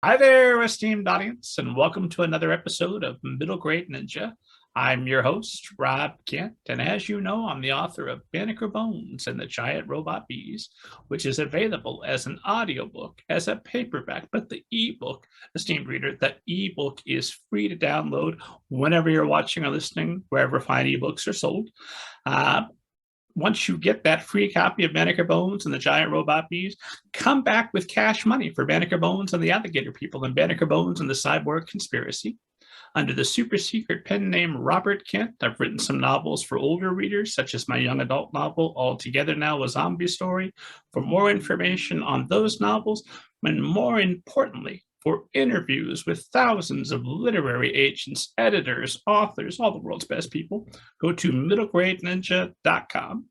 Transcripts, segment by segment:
Hi there, esteemed audience, and welcome to another episode of Middle Grade Ninja. I'm your host, Rob Kent, and as you know, I'm the author of Banneker Bones and the Giant Robot Bees, which is available as an audiobook, as a paperback, but the ebook, esteemed reader, the ebook is free to download whenever you're watching or listening, wherever fine ebooks are sold. Once you get that free copy of Banneker Bones and the Giant Robot Bees, come back with cash money for Banneker Bones and the Alligator People and Banneker Bones and the Cyborg Conspiracy. Under the super secret pen name Robert Kent, I've written some novels for older readers, such as my young adult novel, All Together Now, A Zombie Story. For more information on those novels, and more importantly, for interviews with thousands of literary agents, editors, authors, all the world's best people, go to middlegradeninja.com.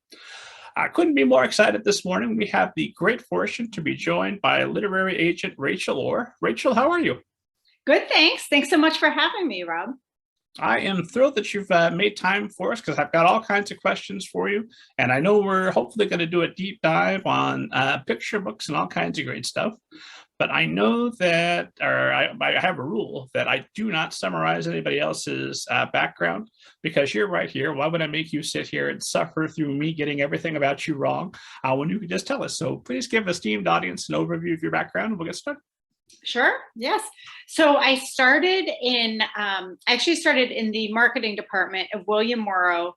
I couldn't be more excited this morning. We have the great fortune to be joined by literary agent Rachel Orr. Rachel, how are you? Good, thanks. Thanks so much for having me, Rob. I am thrilled that you've made time for us because I've got all kinds of questions for you. And I know we're hopefully going to do a deep dive on picture books and all kinds of great stuff. But I know that, I have a rule that I do not summarize anybody else's background because you're right here. Why would I make you sit here and suffer through me getting everything about you wrong when you can just tell us? So please give esteemed audience an overview of your background and we'll get started. Sure. Yes. So I started actually started in the marketing department of William Morrow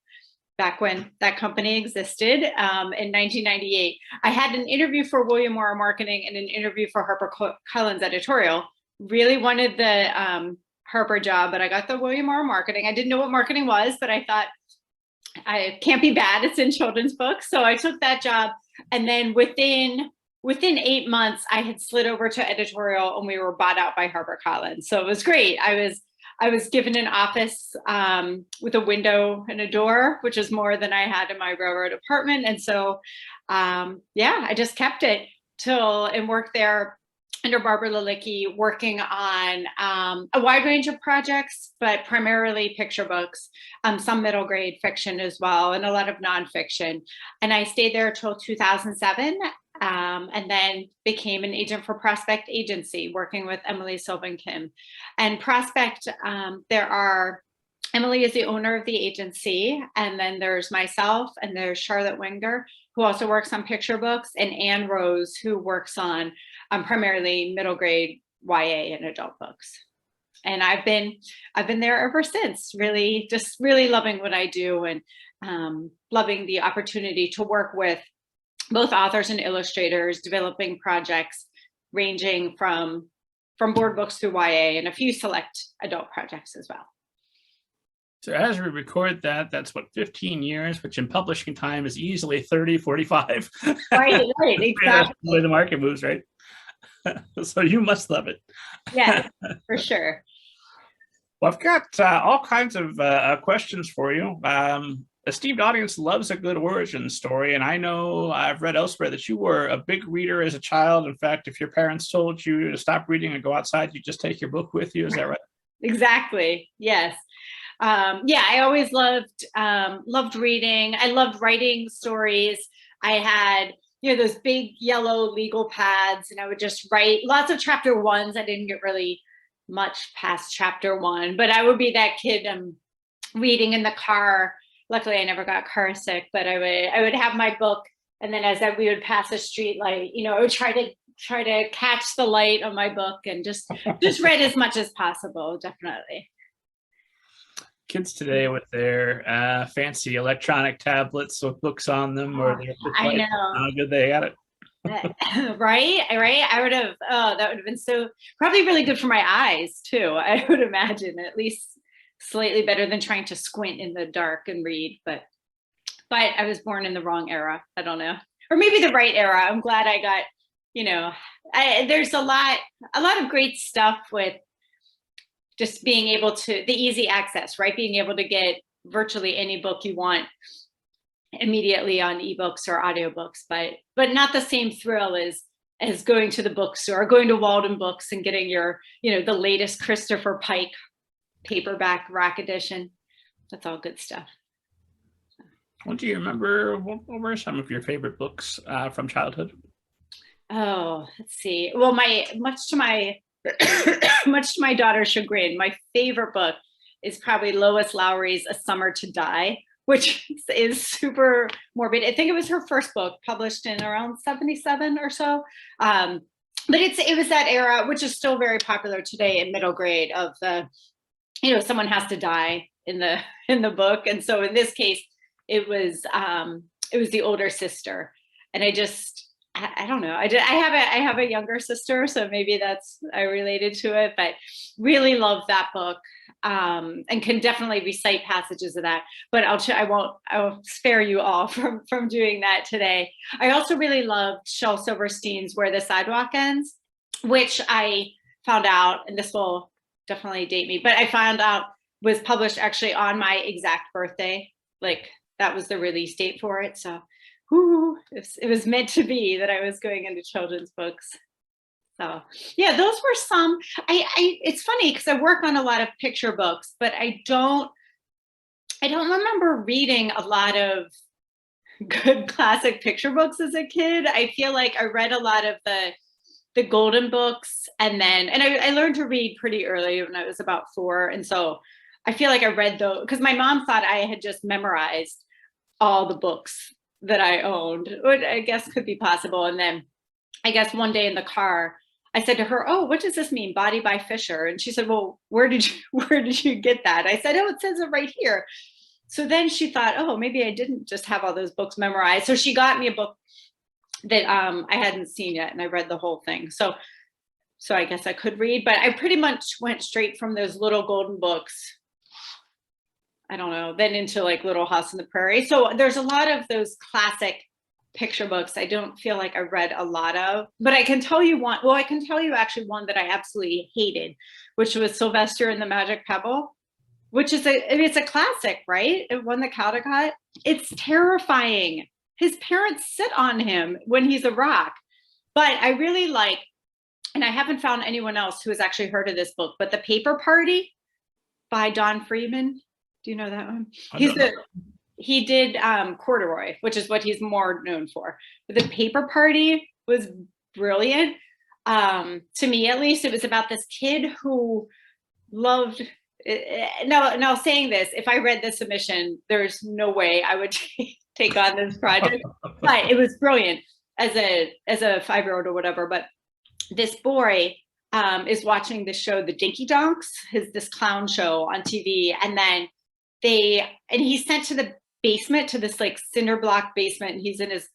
back when that company existed in 1998. I had an interview for William Morrow Marketing and an interview for Harper Collins editorial. Really wanted the Harper job, but I got the William Morrow Marketing. I didn't know what marketing was, but I thought I can't be bad. It's in children's books. So I took that job. And then within 8 months, I had slid over to editorial and we were bought out by Harper Collins. So it was great. I was given an office with a window and a door, which is more than I had in my railroad apartment. And so, I just kept it and worked there under Barbara Lilicki, working on a wide range of projects, but primarily picture books, some middle grade fiction as well, and a lot of nonfiction. And I stayed there till 2007. And then became an agent for Prospect Agency, working with Emily Sylvan Kim. And Prospect, Emily is the owner of the agency, and then there's myself, and there's Charlotte Winger, who also works on picture books, and Anne Rose, who works on primarily middle grade YA and adult books. And I've been there ever since, really loving what I do and loving the opportunity to work with both authors and illustrators, developing projects ranging from board books through YA and a few select adult projects as well. So as we record that, that's 15 years, which in publishing time is easily 30, 45. Right, exactly. That's the way the market moves, right? So you must love it. Yeah, for sure. Well, I've got all kinds of questions for you. Esteemed audience loves a good origin story, and I know I've read elsewhere that you were a big reader as a child. In fact, if your parents told you to stop reading and go outside, you just take your book with you. Is that right? Exactly. Yes. I always loved reading. I loved writing stories. I had those big yellow legal pads, and I would just write lots of chapter ones. I didn't get really much past chapter one, but I would be that kid reading in the car. Luckily, I never got car sick, but I would have my book, and then as we would pass a street light, I would try to catch the light on my book and just read as much as possible. Definitely. Kids today with their fancy electronic tablets with books on them, or I know how good they got it. Right. I would have. Oh, that would have been so probably really good for my eyes too. I would imagine, at least slightly better than trying to squint in the dark and read, but I was born in the wrong era. I don't know, or maybe the right era. I'm glad I got, there's a lot of great stuff with just being able to, the easy access, right? Being able to get virtually any book you want immediately on ebooks or audiobooks, but not the same thrill as going to the bookstore, going to Walden Books and getting your, the latest Christopher Pike paperback rack edition. That's all good stuff. Well, do you remember what were some of your favorite books from childhood? Oh, let's see. Well, much to my much to my daughter's chagrin, my favorite book is probably Lois Lowry's A Summer to Die, which is super morbid. I think it was her first book, published in around 77 or so. But it was that era, which is still very popular today in middle grade, of the, someone has to die in the book. And so in this case, it was the older sister. And I don't know. I have a younger sister, so maybe I related to it, but really love that book, and can definitely recite passages of that. But I'll spare you all from doing that today. I also really loved Shel Silverstein's Where the Sidewalk Ends, which I found out, and this will definitely date me, but I found out was published actually on my exact birthday. Like, that was the release date for it. So it was meant to be that I was going into children's books. So yeah, those were some. It's funny because I work on a lot of picture books, but I don't remember reading a lot of good classic picture books as a kid. I feel like I read a lot of the golden books, and I learned to read pretty early when I was about 4, and so I feel like I read those because my mom thought I had just memorized all the books that I owned, which I guess could be possible. And then I guess one day in the car, I said to her, "Oh, what does this mean, Body by Fisher?" And she said, "Well, where did you get that?" I said, "Oh, it says it right here." So then she thought, "Oh, maybe I didn't just have all those books memorized." So she got me a book that I hadn't seen yet, and I read the whole thing. So I guess I could read, but I pretty much went straight from those little golden books, I don't know, then into like Little House on the Prairie. So there's a lot of those classic picture books I don't feel like I read a lot of, but I can tell you one. Well, I can tell you actually one that I absolutely hated, which was Sylvester and the Magic Pebble, which is it's a classic, right? It won the Caldecott. It's terrifying. His parents sit on him when he's a rock. But I really like, and I haven't found anyone else who has actually heard of this book, but The Paper Party by Don Freeman. Do you know that one? He did Corduroy, which is what he's more known for. But The Paper Party was brilliant. To me, at least, it was about this kid who loved. Now, saying this, if I read this submission, there's no way I would take on this project. But it was brilliant as a 5-year-old or whatever. But this boy is watching the show The Dinky Donks, this clown show on TV, and then he's sent to the basement, to this like cinder block basement, and he's in his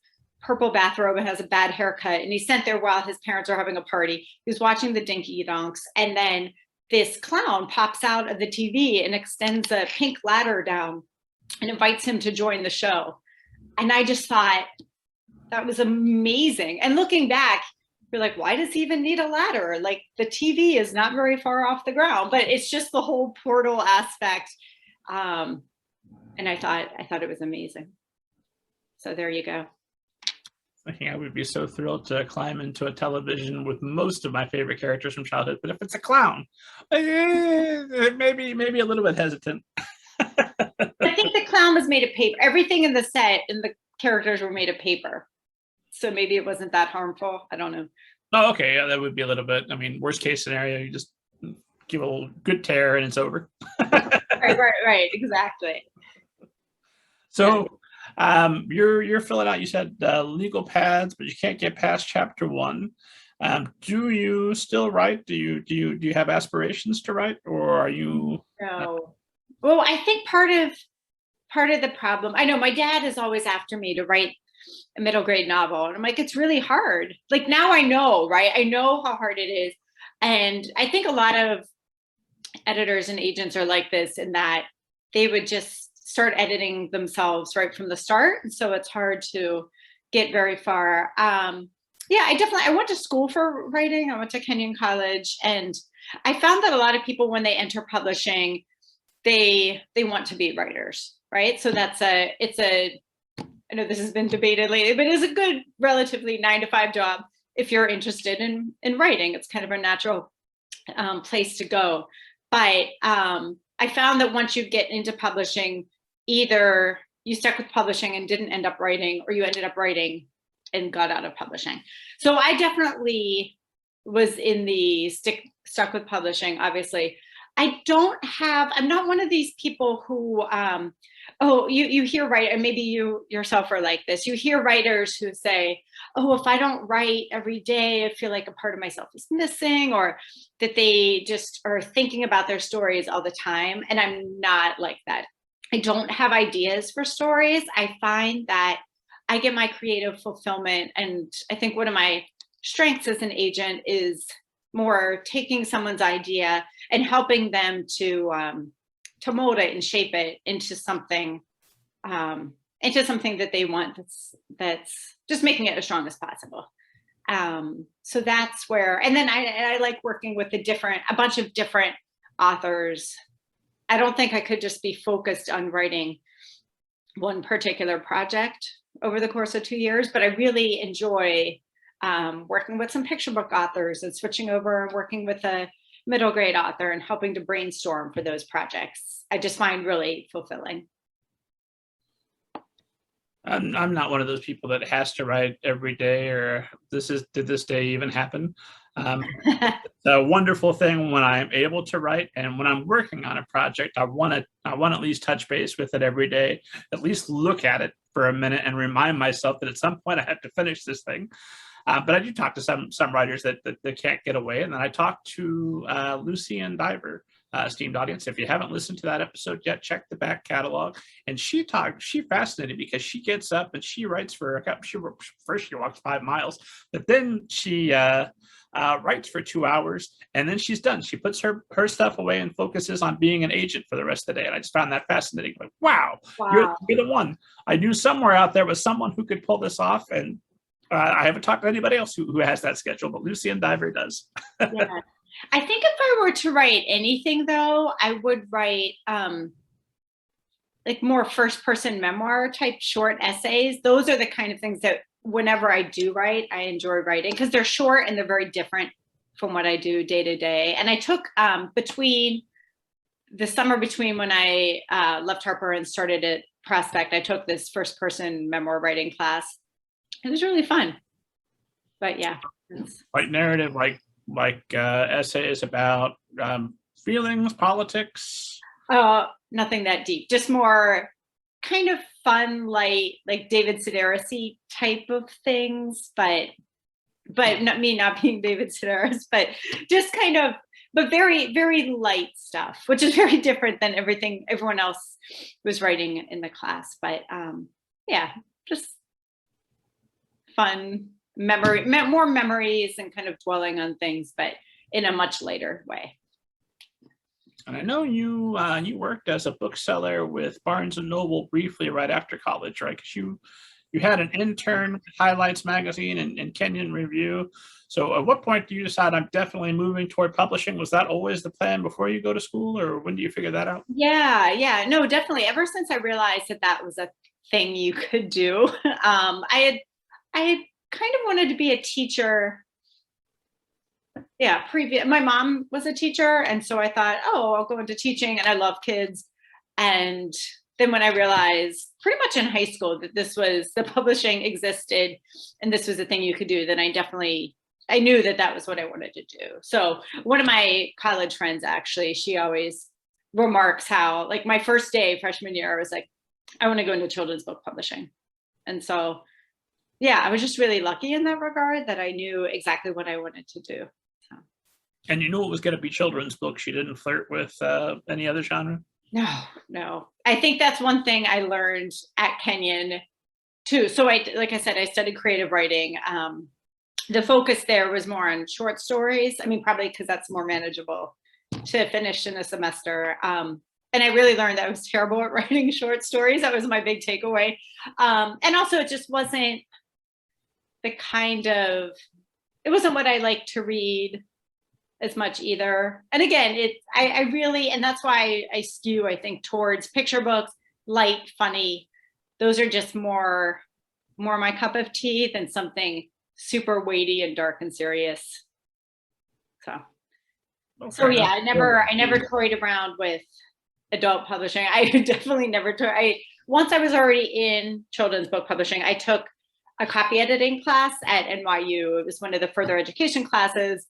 purple bathrobe and has a bad haircut, and he's sent there while his parents are having a party. He's watching the Dinky Donks, and then this clown pops out of the TV and extends a pink ladder down and invites him to join the show. And I just thought that was amazing. And looking back, you're like, why does he even need a ladder? Like, the TV is not very far off the ground, but it's just the whole portal aspect. And I thought it was amazing. So there you go. I think I would be so thrilled to climb into a television with most of my favorite characters from childhood, but if it's a clown, maybe a little bit hesitant. I think the clown was made of paper. Everything in the set and the characters were made of paper. So maybe it wasn't that harmful. I don't know. Oh, okay. Yeah, that would be a little bit. I mean, worst case scenario, you just give a little good tear and it's over. Right. Exactly. So you're filling out, you said legal pads, but you can't get past chapter 1. Do you still write? Do you have aspirations to write, or are you? No. Well, I think part of the problem, I know my dad is always after me to write a middle grade novel, and I'm like, it's really hard. Like, now I know, right? I know how hard it is. And I think a lot of editors and agents are like this, in that they would just start editing themselves right from the start. And so it's hard to get very far. Yeah, I went to school for writing. I went to Kenyon College, and I found that a lot of people, when they enter publishing, they want to be writers, right? So I know this has been debated lately, but it's a good, relatively 9-to-5 job if you're interested in writing. It's kind of a natural place to go. But I found that once you get into publishing, either you stuck with publishing and didn't end up writing, or you ended up writing and got out of publishing. So I definitely was in the stuck with publishing, obviously. I'm not one of these people who, you hear, right, and maybe you yourself are like this. You hear writers who say, oh, if I don't write every day, I feel like a part of myself is missing, or that they just are thinking about their stories all the time. And I'm not like that. I don't have ideas for stories. I find that I get my creative fulfillment. And I think one of my strengths as an agent is more taking someone's idea and helping them to mold it and shape it into something that they want, that's just making it as strong as possible. So that's where, and then I like working with a bunch of different authors. I don't think I could just be focused on writing one particular project over the course of 2 years, but I really enjoy working with some picture book authors and switching over and working with a middle grade author and helping to brainstorm for those projects. I just find really fulfilling. I'm not one of those people that has to write every day, or did this day even happen? It's a wonderful thing when I'm able to write, and when I'm working on a project, I want to at least touch base with it every day, at least look at it for a minute and remind myself that at some point I have to finish this thing. But I do talk to some writers that can't get away, and then I talked to Lucy and Diver, esteemed audience. If you haven't listened to that episode yet, check the back catalog. And she fascinated because she gets up and she writes for first she walks 5 miles, but then she writes for 2 hours, and then she's done. She puts her stuff away and focuses on being an agent for the rest of the day. And I just found that fascinating. Like, wow. You're the one. I knew somewhere out there was someone who could pull this off, and I haven't talked to anybody else who has that schedule, but Lucy and Diver does. Yeah. I think if I were to write anything, though, I would write like more first-person memoir type short essays. Those are the kind of things that whenever I do write, I enjoy writing, because they're short and they're very different from what I do day to day. And I took between the summer between when I left Harper and started at Prospect, I took this first-person memoir writing class. It was really fun. But yeah. Like narrative, like essays about feelings, politics? Nothing that deep, just more kind of fun, light, like David Sedaris type of things, but not me not being David Sedaris, but just kind of, but very, very light stuff, which is very different than everyone else was writing in the class. But yeah, just fun more memories and kind of dwelling on things, but in a much lighter way. And I know you worked as a bookseller with Barnes and Noble briefly right after college, right? Because you had an intern with Highlights magazine and Kenyon Review. So at what point do you decide I'm definitely moving toward publishing? Was that always the plan before you go to school, or when do you figure that out? Yeah, no, definitely. Ever since I realized that was a thing you could do, I had kind of wanted to be a teacher. Yeah, my mom was a teacher, and so I thought, oh, I'll go into teaching, and I love kids. And then when I realized pretty much in high school that the publishing existed and this was a thing you could do, then I knew that was what I wanted to do. So one of my college friends, actually, she always remarks how, like, my first day freshman year, I was like, I want to go into children's book publishing. And so yeah, I was just really lucky in that regard that I knew exactly what I wanted to do. So. And you knew it was going to be children's books. You didn't flirt with any other genre? No. I think that's one thing I learned at Kenyon too. So like I said, I studied creative writing. The focus there was more on short stories. I mean, probably because that's more manageable to finish in a semester. And I really learned that I was terrible at writing short stories. That was my big takeaway. And also it just wasn't it wasn't what I like to read as much either. And again, I really, and that's why I skew, I think, towards picture books, light, funny. Those are just more my cup of tea than something super weighty and dark and serious. So yeah, I never toyed around with adult publishing. I definitely never once I was already in children's book publishing, I took a copy editing class at NYU. It was one of the further education classes.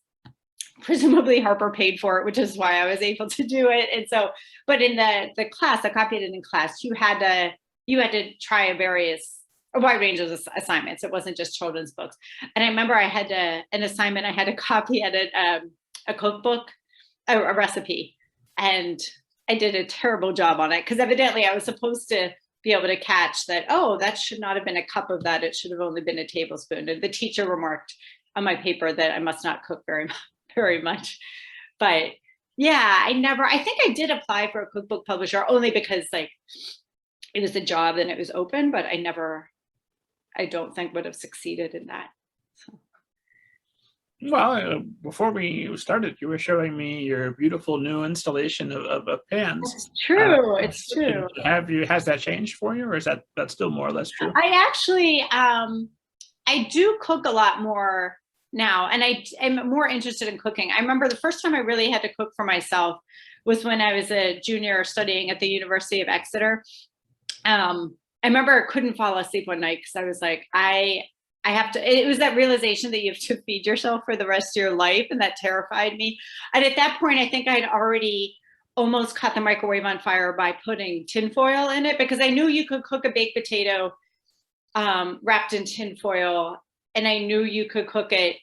Presumably Harper paid for it, which is why I was able to do it. And so, but in the class, the copy editing class, you had to try a wide range of assignments. It wasn't just children's books. And I remember I had an assignment, I had to copy edit a cookbook, a recipe. And I did a terrible job on it because evidently I was supposed to be able to catch that, oh, that should not have been a cup of that. It should have only been a tablespoon. And the teacher remarked on my paper that I must not cook very much. But yeah, I think I did apply for a cookbook publisher only because like it was a job and it was open, but I don't think would have succeeded in that. So. Well, before we started, you were showing me your beautiful new installation of pans. It's true. It's true. Has that changed for you, or is that's still more or less true? I actually, I do cook a lot more now, and I am more interested in cooking. I remember the first time I really had to cook for myself was when I was a junior studying at the University of Exeter. I remember I couldn't fall asleep one night because I was like, I have to, it was that realization that you have to feed yourself for the rest of your life. And that terrified me. And at that point, I think I'd already almost caught the microwave on fire by putting tinfoil in it, because I knew you could cook a baked potato wrapped in tinfoil. And I knew you could cook it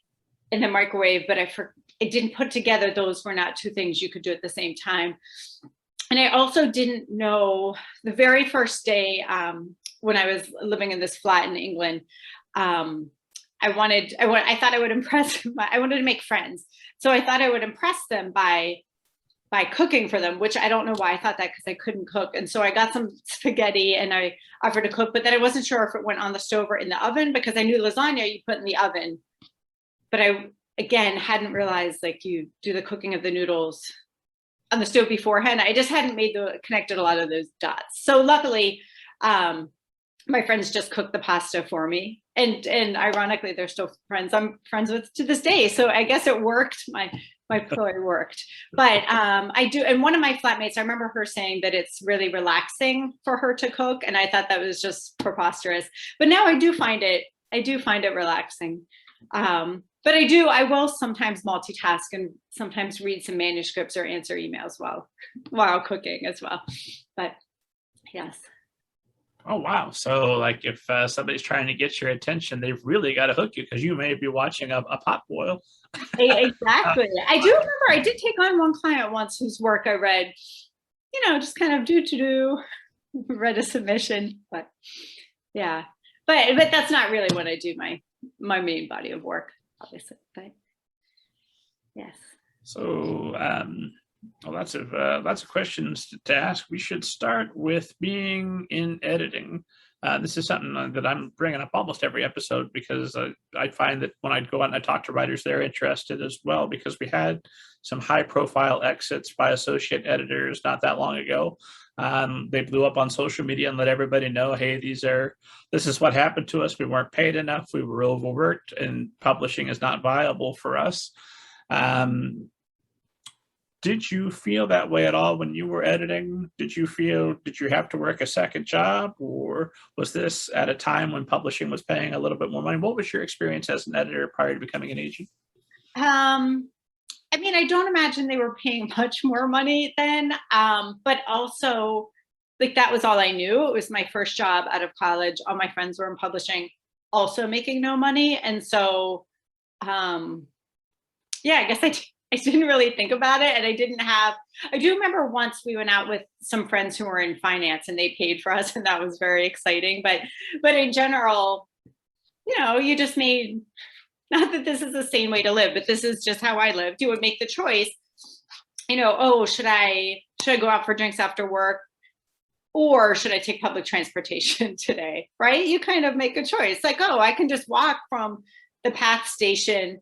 in the microwave, but I didn't put together those were not two things you could do at the same time. And I also didn't know the very first day when I was living in this flat in England, I thought I would impress, I wanted to make friends. So I thought I would impress them by cooking for them, which I don't know why I thought that, because I couldn't cook. And so I got some spaghetti and I offered to cook, but then I wasn't sure if it went on the stove or in the oven, because I knew lasagna you put in the oven. But I, again, hadn't realized like you do the cooking of the noodles on the stove beforehand. I just hadn't connected a lot of those dots. So luckily, my friends just cooked the pasta for me. And ironically, they're still friends I'm friends with to this day. So I guess it worked. My ploy worked. But I do, and one of my flatmates, I remember her saying that it's really relaxing for her to cook. And I thought that was just preposterous. But now I do find it relaxing. But I will sometimes multitask and sometimes read some manuscripts or answer emails while cooking as well. But yes. Oh, wow. So like if somebody's trying to get your attention, they've really got to hook you, because you may be watching a pot boil. Exactly. I do remember I did take on one client once whose work I read, just kind of read a submission, but yeah. But that's not really what I do my main body of work, obviously. But yes. So lots of questions to ask. We should start with being in editing. This is something that I'm bringing up almost every episode, because I find that when I go out and I talk to writers, they're interested as well, because we had some high profile exits by associate editors not that long ago. They blew up on social media and let everybody know, hey, this is what happened to us. We weren't paid enough. We were overworked, and publishing is not viable for us. Did you feel that way at all when you were editing? Did you have to work a second job, or was this at a time when publishing was paying a little bit more money? What was your experience as an editor prior to becoming an agent? I mean, I don't imagine they were paying much more money then, but also like that was all I knew. It was my first job out of college. All my friends were in publishing, also making no money. And so, yeah, I guess I didn't really think about it. And I do remember once we went out with some friends who were in finance and they paid for us, and that was very exciting. But in general, you just made, not that this is the same way to live, but this is just how I lived. You would make the choice, oh, should I go out for drinks after work, or should I take public transportation today? Right? You kind of make a choice like, oh, I can just walk from the PATH station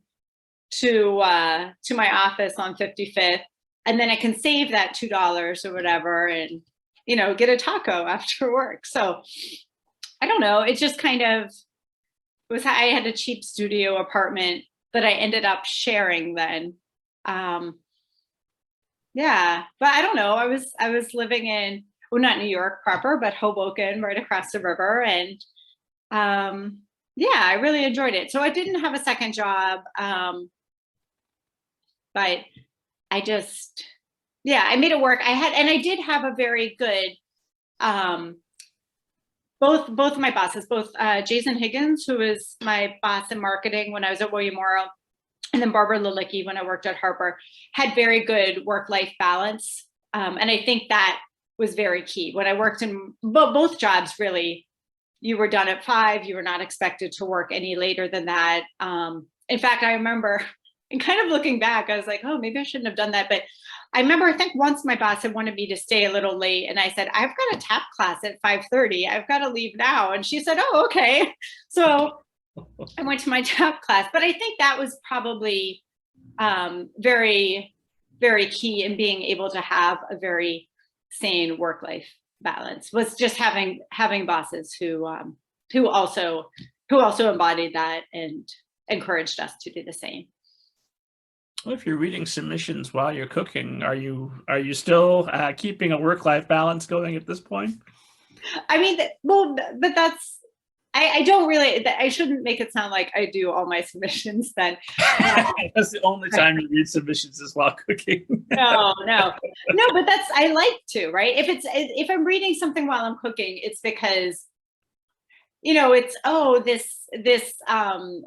to my office on 55th, and then I can save that $2 or whatever and get a taco after work. So I don't know, it just kind of was, I had a cheap studio apartment that I ended up sharing then. Yeah, but I don't know, I was living in, well, not New York proper, but Hoboken, right across the river. And yeah, I really enjoyed it. So I didn't have a second job, but I just, yeah, I made it work. And I did have a very good, um, both of my bosses, both Jason Higgins, who was my boss in marketing when I was at William Morrow, and then Barbara Lilicki when I worked at Harper, had very good work-life balance. And I think that was very key. When I worked in both jobs, really, you were done at 5, you were not expected to work any later than that. In fact, I remember, and kind of looking back, I was like, oh, maybe I shouldn't have done that. But I remember, I think once my boss had wanted me to stay a little late, and I said, I've got a tap class at 5:30. I've got to leave now. And she said, oh, okay. So I went to my tap class. But I think that was probably very, very key in being able to have a very sane work-life balance, was just having bosses who also embodied that and encouraged us to do the same. Well, if you're reading submissions while you're cooking, are you still keeping a work-life balance going at this point? I mean, well, but that's, I don't really, I shouldn't make it sound like I do all my submissions then. That's the only time you read submissions is while cooking. No, but that's, I like to, right? If I'm reading something while I'm cooking, it's because, it's, oh, this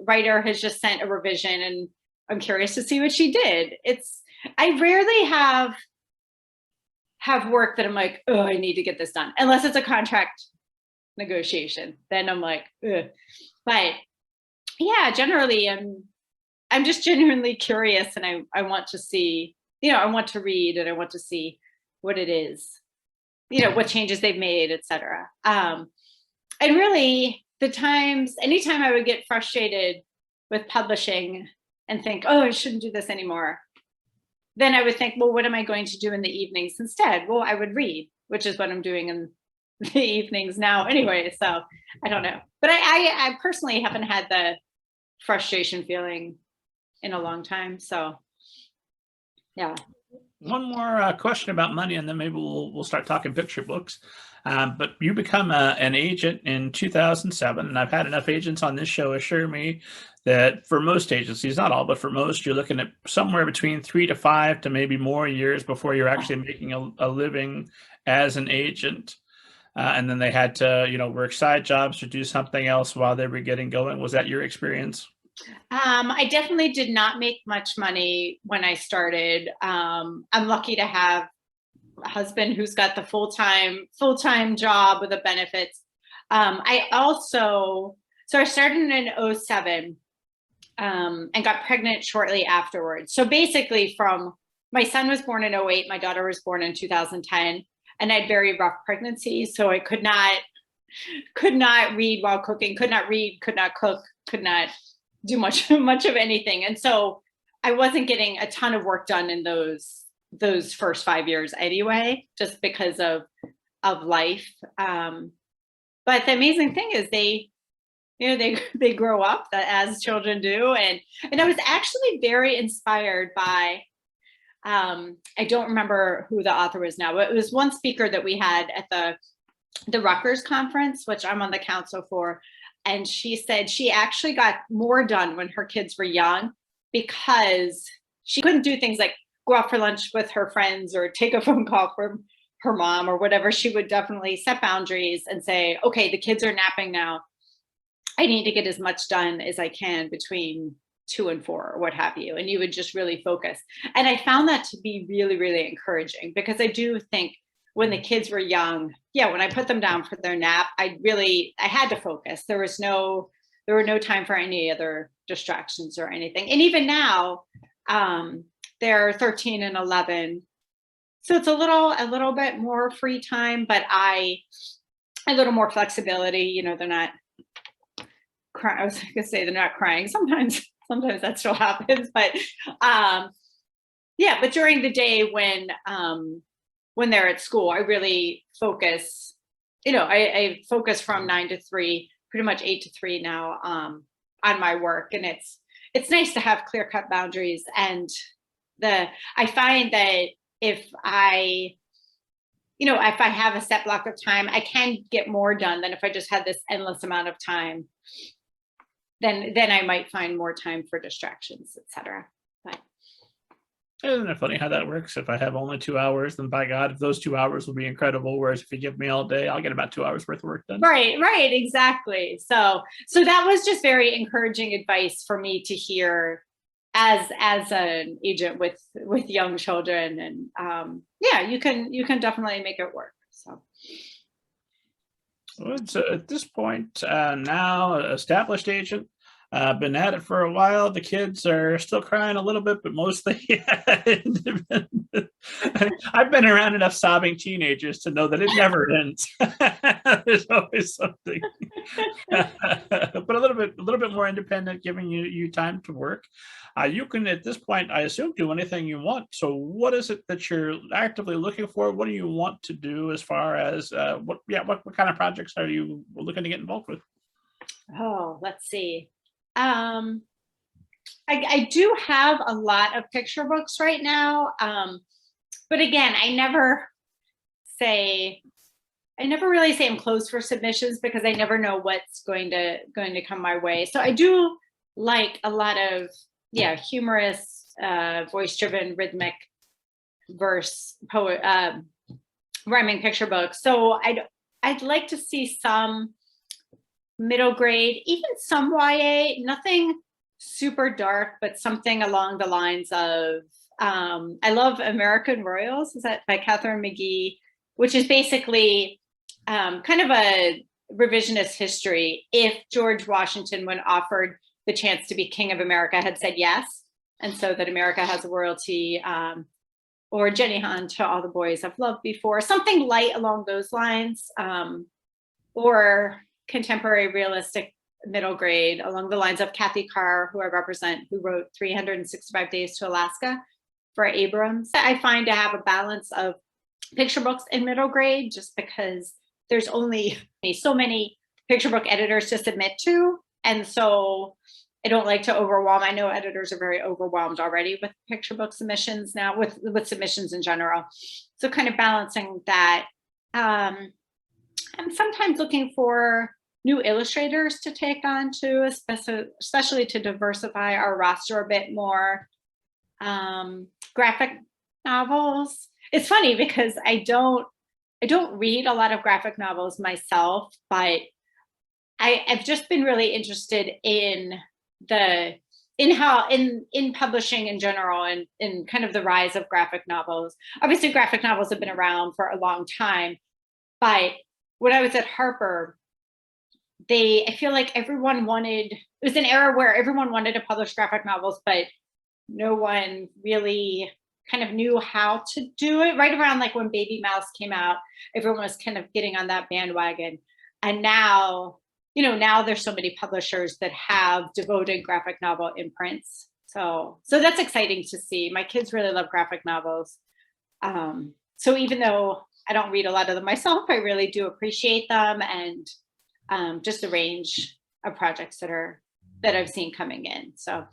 writer has just sent a revision and I'm curious to see what she did. I rarely have work that I'm like, oh, I need to get this done, unless it's a contract negotiation. Then I'm like, ugh. But yeah, generally I'm just genuinely curious, and I want to see, I want to read, and I want to see what it is, what changes they've made, etc. And really, anytime I would get frustrated with publishing and think, oh, I shouldn't do this anymore, then I would think, well, what am I going to do in the evenings instead? Well, I would read, which is what I'm doing in the evenings now anyway. So I don't know. But I personally haven't had the frustration feeling in a long time. So yeah. One more question about money, and then maybe we'll start talking picture books. But you become an agent in 2007, and I've had enough agents on this show assure me that for most agencies, not all, but for most, you're looking at somewhere between 3 to 5 to maybe more years before you're actually making a living as an agent. And then they had to, work side jobs or do something else while they were getting going. Was that your experience? I definitely did not make much money when I started. I'm lucky to have a husband who's got the full-time job with the benefits. So I started in 2007 and got pregnant shortly afterwards. So basically, my son was born in 2008, my daughter was born in 2010, and I had very rough pregnancies. So I could not read while cooking, could not read, could not cook, could not do much of anything. And so I wasn't getting a ton of work done in those first 5 years anyway, just because of life. But the amazing thing is they grow up, as children do. And I was actually very inspired by, I don't remember who the author was now, but it was one speaker that we had at the Rutgers conference, which I'm on the council for. And she said she actually got more done when her kids were young because she couldn't do things like go out for lunch with her friends or take a phone call from her mom or whatever. She would definitely set boundaries and say, okay, the kids are napping now. I need to get as much done as I can between 2 and 4 or what have you. And you would just really focus. And I found that to be really, really encouraging, because I do think when the kids were young, when I put them down for their nap, I had to focus. There were no time for any other distractions or anything. And even now, they're 13 and 11. So it's a little bit more free time, but a little more flexibility. They're not crying. I was going to say they're not crying. Sometimes that still happens, but but during the day when they're at school, I really focus. I focus from 9 to 3, pretty much 8 to 3 now on my work, and it's nice to have clear-cut boundaries. And I find that if I have a set block of time, I can get more done than if I just had this endless amount of time then I might find more time for distractions, etc. But Isn't it funny how that works? If I have only 2 hours, then by God, if those 2 hours will be incredible. Whereas if you give me all day, I'll get about 2 hours worth of work done. right, exactly. So that was just very encouraging advice for me to hear as an agent with young children. And yeah, you can definitely make it work. So at this point, now established agent, been at it for a while. The kids are still crying a little bit, but mostly independent. I've been around enough sobbing teenagers to know that it never ends. There's always something. But a little bit more independent, giving you time to work. You can, at this point, I assume, do anything you want. So what is it that you're actively looking for? What do you want to do as far as what kind of projects are you looking to get involved with? Oh, let's see. I do have a lot of picture books right now. But again, I never really say I'm closed for submissions because I never know what's going to come my way. So I do like a lot of humorous, voice-driven, rhythmic verse rhyming picture books. So I'd like to see some middle grade, even some YA, nothing super dark, but something along the lines of I love American Royals. Is that by Catherine McGee, which is basically kind of a revisionist history. If George Washington, when offered the chance to be King of America, had said yes, and so that America has a royalty, or Jenny Han to All the Boys I've Loved Before, something light along those lines, or contemporary realistic middle grade along the lines of Kathy Carr, who I represent, who wrote 365 Days to Alaska for Abrams. I find to have a balance of picture books in middle grade, just because there's only so many picture book editors to submit to. And so I don't like to overwhelm. I know editors are very overwhelmed already with picture book submissions now, with submissions in general. So kind of balancing that. I'm sometimes looking for new illustrators to take on too, especially to diversify our roster a bit more. Graphic novels. It's funny because I don't read a lot of graphic novels myself, but I've just been really interested in publishing in general, and in kind of the rise of graphic novels. Obviously, graphic novels have been around for a long time, but when I was at Harper, I feel like it was an era where everyone wanted to publish graphic novels, but no one really kind of knew how to do it. Right around like when Baby Mouse came out, everyone was kind of getting on that bandwagon. And now there's so many publishers that have devoted graphic novel imprints. So that's exciting to see. My kids really love graphic novels. So even though I don't read a lot of them myself, I really do appreciate them, and just the range of projects that I've seen coming in. So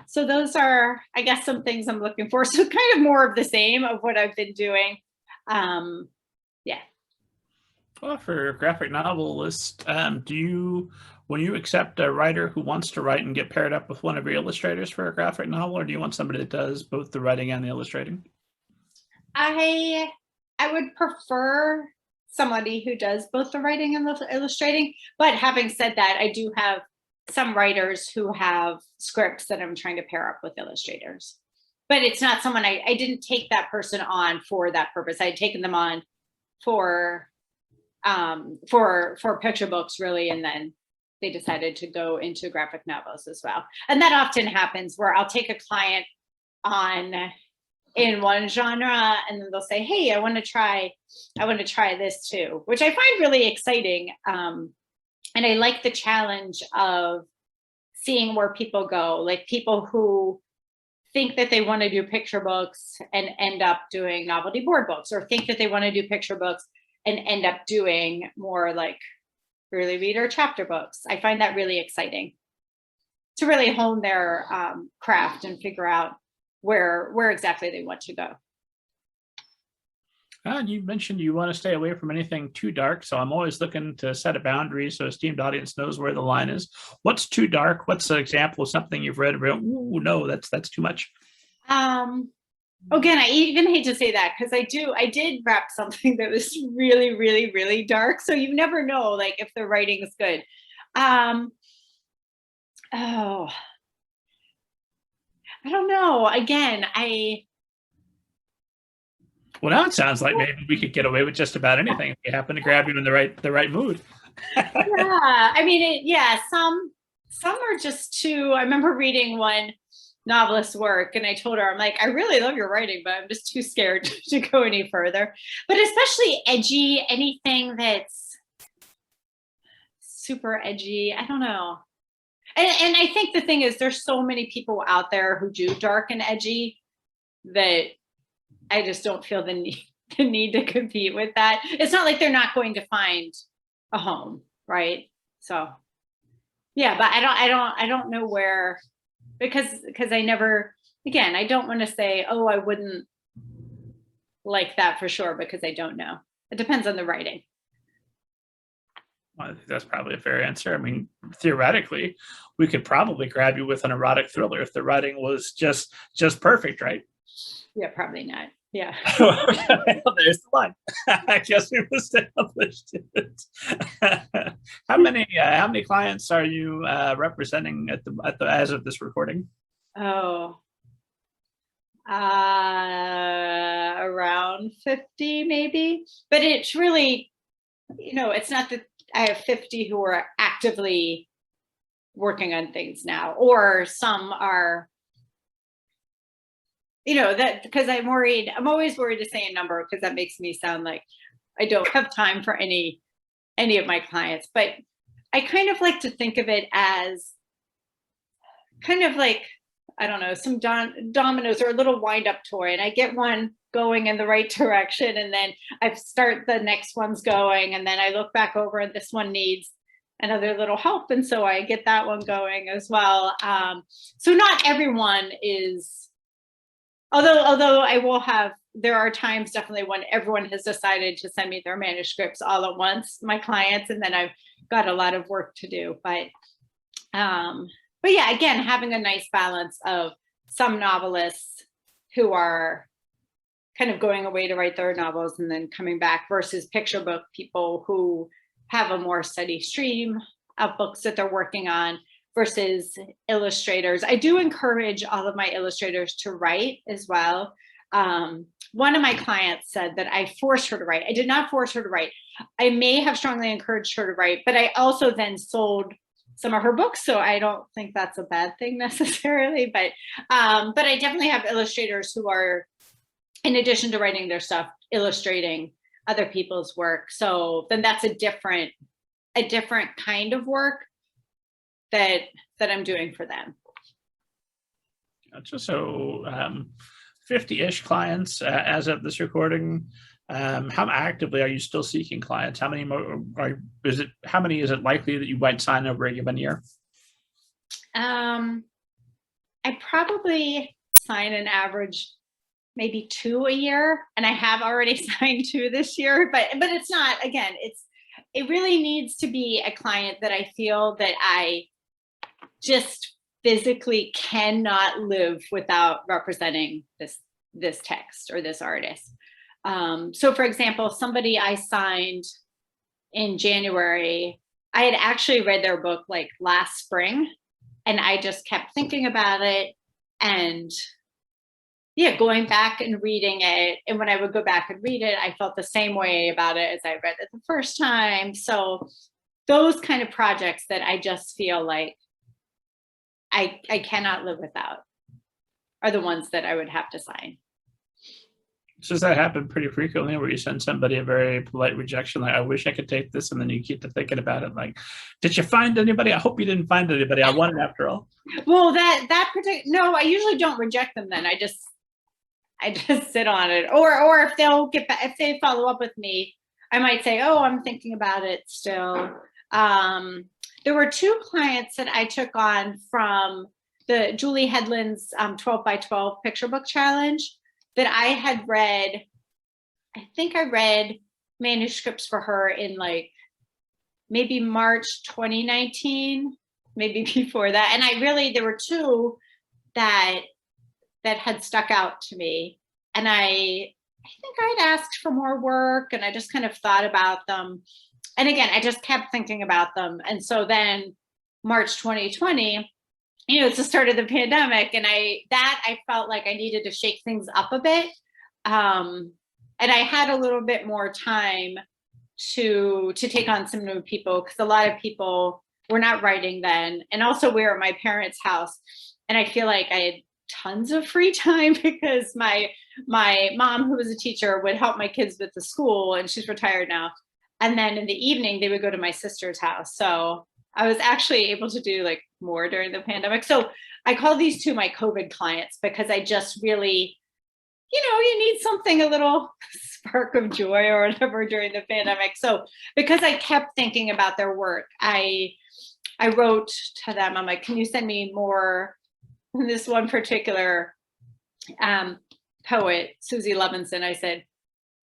so those are, I guess, some things I'm looking for. So kind of more of the same of what I've been doing. Well, for graphic novelist, when you accept a writer who wants to write and get paired up with one of your illustrators for a graphic novel, or do you want somebody that does both the writing and the illustrating? I would prefer somebody who does both the writing and the illustrating. But having said that, I do have some writers who have scripts that I'm trying to pair up with illustrators. But it's not someone I didn't take that person on for that purpose. I had taken them on for picture books, really, and then they decided to go into graphic novels as well. And that often happens where I'll take a client on in one genre, and then they'll say, hey, I want to try this too, which I find really exciting. And I like the challenge of seeing where people go, like people who think that they want to do picture books and end up doing novelty board books, or think that they want to do picture books and end up doing more like early reader chapter books. I find that really exciting to really hone their craft and figure out where exactly they want to go. And you mentioned you want to stay away from anything too dark, so I'm always looking to set a boundary so esteemed audience knows where the line is. What's too dark? What's an example of something you've read about? Ooh, no, that's too much. Again, I even hate to say that because I did wrap something that was really, really, really dark. So you never know, like, if the writing is good. Oh, I don't know. Again, Well, now it sounds like maybe we could get away with just about anything if we happen to grab you in the right mood. yeah, I mean, some are just too. I remember reading one novelist's work, and I told her, I'm like, I really love your writing, but I'm just too scared to go any further. But especially edgy, anything that's super edgy. I don't know. And I think the thing is, there's so many people out there who do dark and edgy that I just don't feel the need to compete with that. It's not like they're not going to find a home, right? So yeah, but I don't know where, because I never, again, I don't want to say, oh, I wouldn't like that for sure, because I don't know. It depends on the writing. Well, I think that's probably a fair answer. I mean, theoretically, we could probably grab you with an erotic thriller if the writing was just perfect, right? Yeah, probably not. Yeah. Well, there's the line. I guess we've established it. How many clients are you representing at the as of this recording? Oh, around 50 maybe, but it's really, it's not that I have 50 who are actively working on things now, or some are, that, because I'm always worried to say a number because that makes me sound like I don't have time for any of my clients. But I kind of like to think of it as kind of like, I don't know, some dominoes or a little wind up toy, and I get one going in the right direction, and then I start the next one's going, and then I look back over and this one needs another little help, and so I get that one going as well. So not everyone is, although I will have, there are times definitely when everyone has decided to send me their manuscripts all at once, my clients, and then I've got a lot of work to do. But yeah, again, having a nice balance of some novelists who are kind of going away to write their novels and then coming back, versus picture book people who have a more steady stream of books that they're working on, versus illustrators. I do encourage all of my illustrators to write as well. One of my clients said that I forced her to write. I did not force her to write. I may have strongly encouraged her to write, but I also then sold some of her books, so I don't think that's a bad thing necessarily. But I definitely have illustrators who are, in addition to writing their stuff, illustrating other people's work. So then that's a different kind of work that I'm doing for them. Gotcha. So 50-ish clients as of this recording. How actively are you still seeking clients? How many more how many is it likely that you might sign over a given year? I probably sign an average maybe 2 a year, and I have already signed 2 this year, but it's not, again, it really needs to be a client that I feel that I just physically cannot live without representing this text or this artist. So for example, somebody I signed in January, I had actually read their book like last spring, and I just kept thinking about it and yeah, going back and reading it. And when I would go back and read it, I felt the same way about it as I read it the first time. So those kind of projects that I just feel like I cannot live without are the ones that I would have to sign. So does that happen pretty frequently, where you send somebody a very polite rejection, like, I wish I could take this, and then you keep thinking about it, like, did you find anybody? I hope you didn't find anybody. I won it after all. Well, no, I usually don't reject them then. I just sit on it. Or if they follow up with me, I might say, oh, I'm thinking about it still. There were 2 clients that I took on from the Julie Headland's 12 by 12 picture book challenge that I had read I think I read manuscripts for her in like maybe March 2019, maybe before that. And there were two that had stuck out to me. And I think I'd asked for more work, and I just kind of thought about them. And again, I just kept thinking about them. And so then March 2020, it's the start of the pandemic, and I felt like I needed to shake things up a bit. And I had a little bit more time to take on some new people, because a lot of people were not writing then. And also we were at my parents' house, and I feel like I had tons of free time because my mom, who was a teacher, would help my kids with the school, and she's retired now. And then in the evening, they would go to my sister's house. So I was actually able to do like more during the pandemic. So I call these two my COVID clients, because I just really, you need something, a little spark of joy or whatever during the pandemic. So because I kept thinking about their work, I wrote to them. I'm like, can you send me more? This one particular poet, Susie Levinson, I said,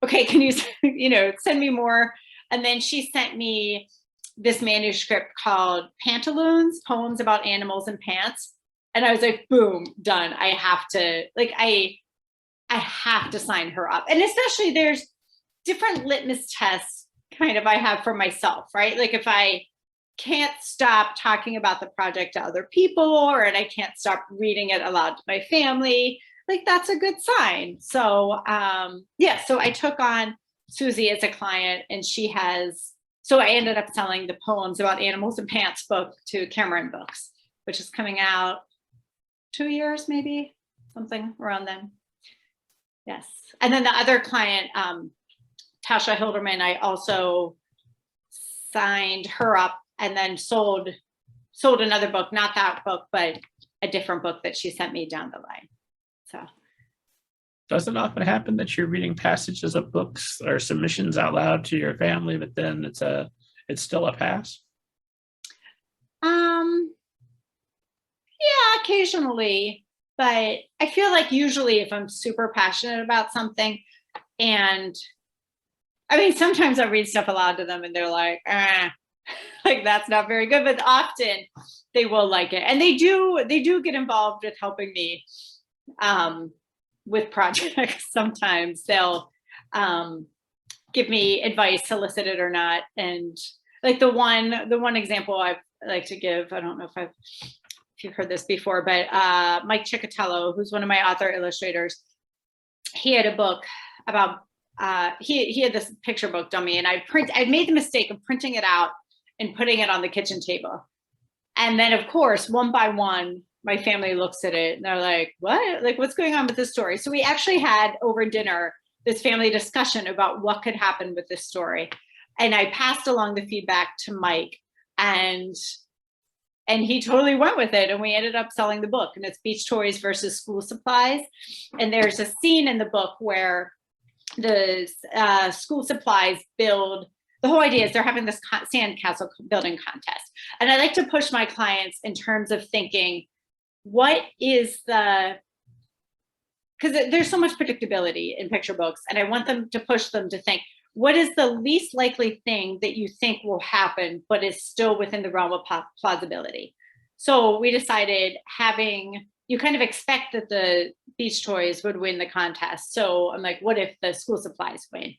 okay, can you, send me more? And then she sent me this manuscript called Pantaloons, Poems About Animals and Pants. And I was like, boom, done. I have to, I have to sign her up. And especially there's different litmus tests kind of I have for myself, right? Like if I can't stop talking about the project to other people, and I can't stop reading it aloud to my family, like that's a good sign. So so I took on Susie as a client, and so I ended up selling the Poems About Animals and Pants book to Cameron Books, which is coming out 2 years, maybe, something around then. Yes. And then the other client, Tasha Hilderman, I also signed her up and then sold another book, not that book, but a different book that she sent me down the line. So does it often happen that you're reading passages of books or submissions out loud to your family, but then it's still a pass? Yeah, occasionally, but I feel like usually if I'm super passionate about something, and I mean, sometimes I read stuff aloud to them and they're like, like that's not very good, but often they will like it. And they do get involved with helping me with projects. Sometimes they'll give me advice, solicited or not. And like the one example I like to give, I don't know if you've heard this before, but Mike Ciccatello, who's one of my author illustrators, he had a book about he had this picture book dummy, and I made the mistake of printing it out and putting it on the kitchen table. And then of course, one by one, my family looks at it and they're like, what? Like, what's going on with this story? So we actually had over dinner this family discussion about what could happen with this story. And I passed along the feedback to Mike, and he totally went with it. And we ended up selling the book, and it's Beach Toys versus School Supplies. And there's a scene in the book where the school supplies build, the whole idea is they're having this sandcastle building contest. And I like to push my clients in terms of thinking, what is because there's so much predictability in picture books, and I want them to push them to think, what is the least likely thing that you think will happen, but is still within the realm of plausibility? So we decided you kind of expect that the Beach Toys would win the contest. So I'm like, what if the school supplies win?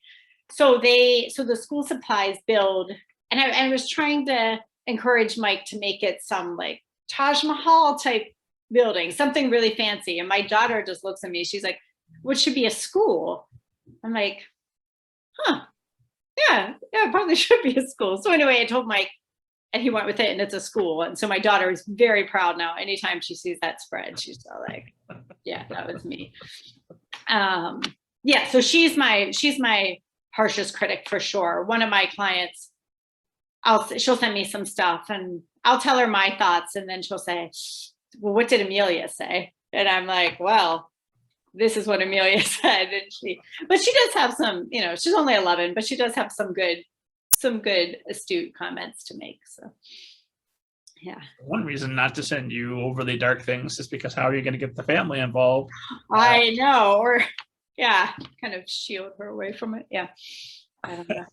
So the school supplies build, and I was trying to encourage Mike to make it some like Taj Mahal type building, something really fancy. And my daughter just looks at me, she's like, what should be a school? I'm like, yeah, it probably should be a school. So anyway, I told Mike, and he went with it, and it's a school. And so my daughter is very proud now. Anytime she sees that spread, she's all like, yeah, that was me. So she's my harshest critic for sure. One of my clients, she'll send me some stuff and I'll tell her my thoughts, and then she'll say, well, what did Amelia say? And I'm like, well, this is what Amelia said. But she does have some, she's only 11, but she does have some good astute comments to make. So yeah. One reason not to send you overly dark things is because how are you going to get the family involved? I know. Yeah, kind of shield her away from it. Yeah. I don't know.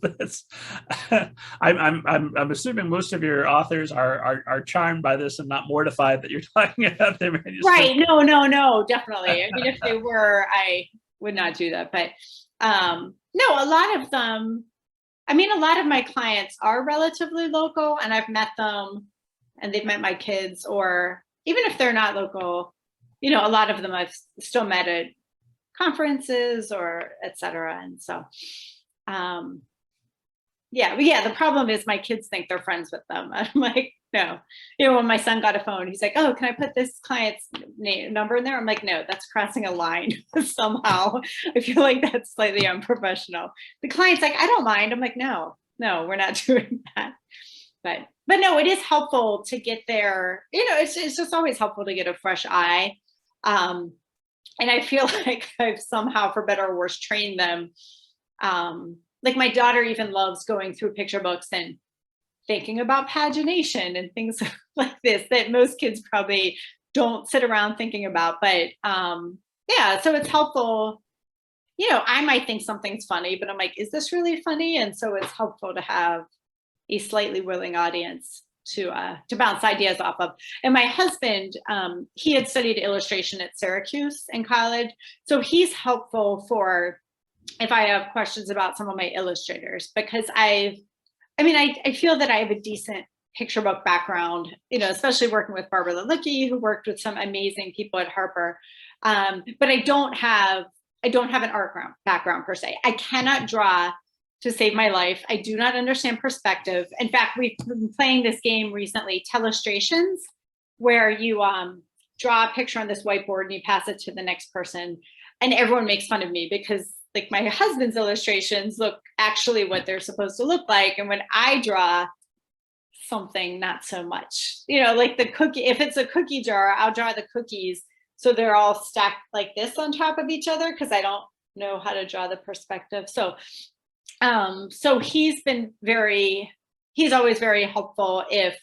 That's, I'm assuming most of your authors are charmed by this and not mortified that you're talking about their manuscript. Right. No, definitely. I mean, if they were, I would not do that. But no, a lot of them, I mean, a lot of my clients are relatively local, and I've met them and they've met my kids, or even if they're not local, you know, a lot of them I've still met at conferences or et cetera. And so, yeah, but yeah, the problem is my kids think they're friends with them. I'm like, no. You know, when my son got a phone, he's like, oh, can I put this client's number in there? I'm like, no, that's crossing a line somehow. I feel like that's slightly unprofessional. The client's like, I don't mind. I'm like, no, we're not doing that. But no, it is helpful to get there. You know, it's just always helpful to get a fresh eye. And I feel like I've somehow, for better or worse, trained them. Like my daughter even loves going through picture books and thinking about pagination and things like this that most kids probably don't sit around thinking about. But yeah, so it's helpful. You know, I might think something's funny, but I'm like, is this really funny? And so it's helpful to have a slightly willing audience to bounce ideas off of. And my husband, he had studied illustration at Syracuse in college, so he's helpful for if I have questions about some of my illustrators, because I feel that I have a decent picture book background, you know, especially working with Barbara Lilicki, who worked with some amazing people at Harper. But I don't have an art background per se. I cannot draw to save my life. I do not understand perspective. In fact, we've been playing this game recently, Telestrations, where you draw a picture on this whiteboard and you pass it to the next person. And everyone makes fun of me because like my husband's illustrations look actually what they're supposed to look like. And when I draw something, not so much, you know, like the cookie, if it's a cookie jar, I'll draw the cookies so they're all stacked like this on top of each other because I don't know how to draw the perspective. So he's always very helpful if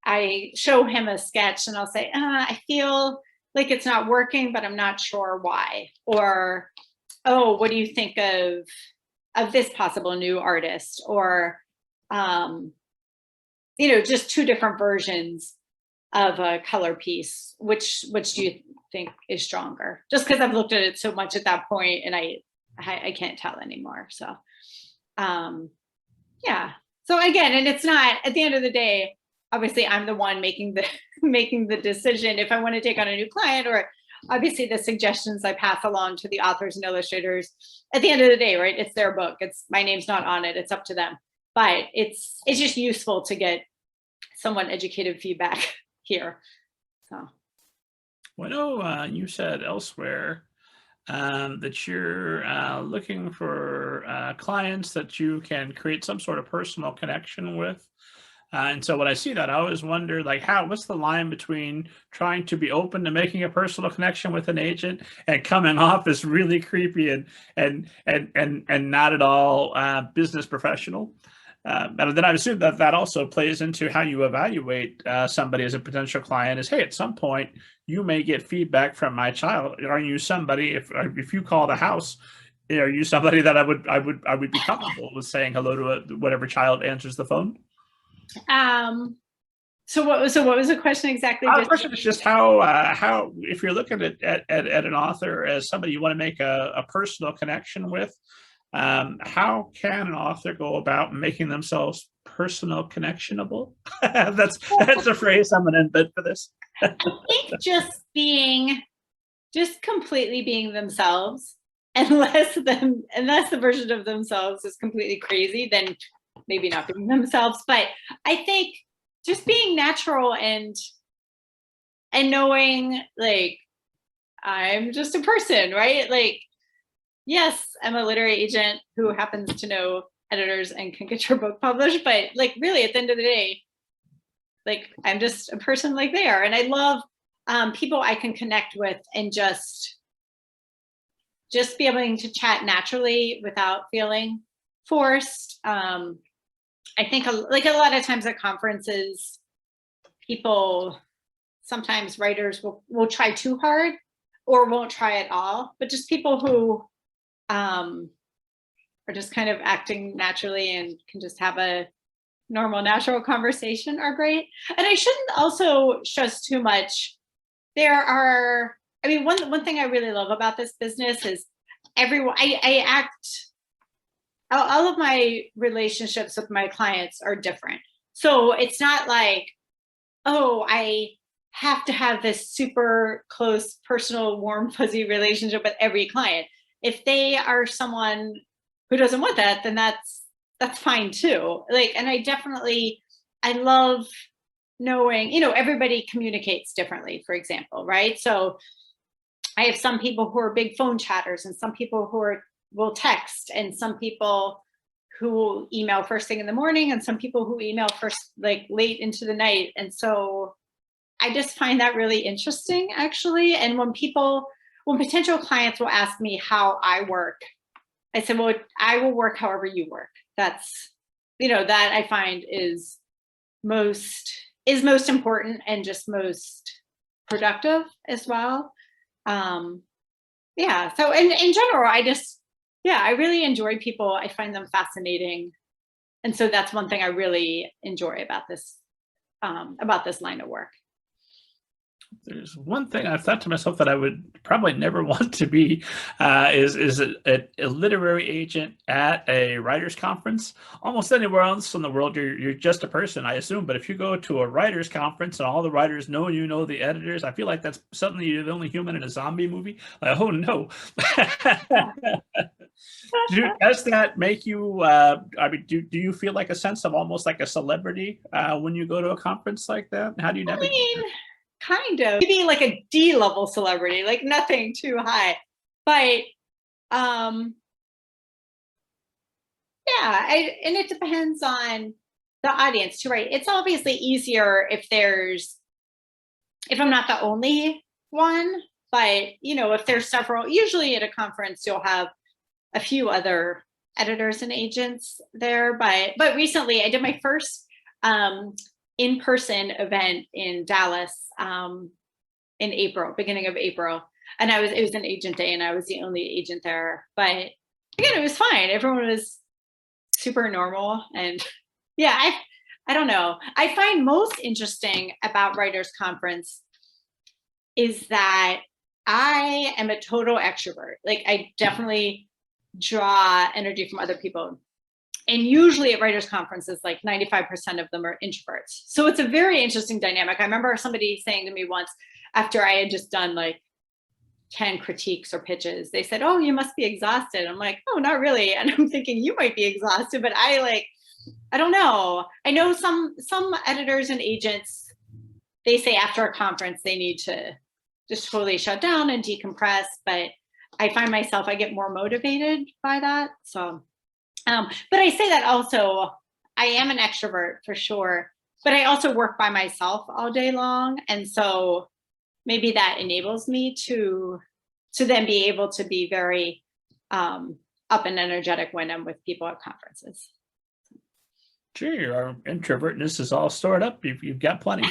I show him a sketch and I'll say, I feel like it's not working, but I'm not sure why. Or, oh, what do you think of this possible new artist? Or, you know, just two different versions of a color piece. Which do you think is stronger? Just because I've looked at it so much at that point and I can't tell anymore. So, yeah. So again, and it's not, at the end of the day, obviously I'm the one making the decision if I want to take on a new client, or obviously the suggestions I pass along to the authors and illustrators. At the end of the day, right, it's their book. It's my name's not on it. It's up to them. But it's just useful to get somewhat educated feedback here. So. Well, I know you said elsewhere that you're looking for clients that you can create some sort of personal connection with. And so when I see that, I always wonder, like, what's the line between trying to be open to making a personal connection with an agent and coming off as really creepy and not at all business professional? And then I assume that also plays into how you evaluate somebody as a potential client. Is, hey, at some point you may get feedback from my child. Are you somebody, if you call the house, are you somebody that I would be comfortable with saying hello to whatever child answers the phone? So what was the question exactly? The question is just how if you're looking at an author as somebody you want to make a personal connection with, how can an author go about making themselves personal connectionable? That's a phrase I'm going to invent for this. I think just completely being themselves, unless the version of themselves is completely crazy, then maybe not being themselves. But I think just being natural and knowing, like, I'm just a person, right? Like, yes, I'm a literary agent who happens to know editors and can get your book published, but like really at the end of the day, like I'm just a person like they are. And I love people I can connect with and just be able to chat naturally without feeling forced. I think like a lot of times at conferences, people, sometimes writers will try too hard or won't try at all, but just people who are just kind of acting naturally and can just have a normal, natural conversation are great. And I shouldn't also stress too much. There are, I mean, one thing I really love about this business is everyone, I act, all of my relationships with my clients are different. So it's not like, oh, I have to have this super close, personal, warm, fuzzy relationship with every client. If they are someone who doesn't want that, then that's fine too. Like, and I love knowing, everybody communicates differently, for example, right? So I have some people who are big phone chatters and some people who will text, and some people who will email first thing in the morning, and some people who email first, like late into the night. And so I just find that really interesting, actually. And when potential clients will ask me how I work, I said, well, I will work however you work. That's, that I find is most important and just most productive as well. Yeah. So in general, I really enjoy people. I find them fascinating. And so that's one thing I really enjoy about this line of work. There's one thing I've thought to myself that I would probably never want to be is a literary agent at a writers conference. Almost anywhere else in the world, you're just a person, I assume. But if you go to a writers conference and all the writers know you, know the editors, I feel like that's suddenly you're the only human in a zombie movie. Like, oh no. Does that make you? I mean, do you feel like a sense of almost like a celebrity when you go to a conference like that? How do you navigate? Kind of, maybe like a D-level celebrity, like nothing too high, but and it depends on the audience too, right? It's obviously easier if I'm not the only one, but if there's several, usually at a conference you'll have a few other editors and agents there. But recently I did my first in-person event in Dallas in April, beginning of April. And it was an agent day and I was the only agent there. But again, it was fine. Everyone was super normal. And yeah, I don't know. I find most interesting about Writers Conference is that I am a total extrovert. Like, I definitely draw energy from other people. And usually at writers' conferences, like 95% of them are introverts. So it's a very interesting dynamic. I remember somebody saying to me once, after I had just done like 10 critiques or pitches, they said, oh, you must be exhausted. I'm like, oh, not really. And I'm thinking you might be exhausted, but I don't know. I know some editors and agents, they say after a conference, they need to just totally shut down and decompress. But I find myself, I get more motivated by that. So, but I say that also, I am an extrovert for sure, but I also work by myself all day long. And so maybe that enables me to then be able to be very up and energetic when I'm with people at conferences. Sure, your introvertness is all stored up. You've got plenty.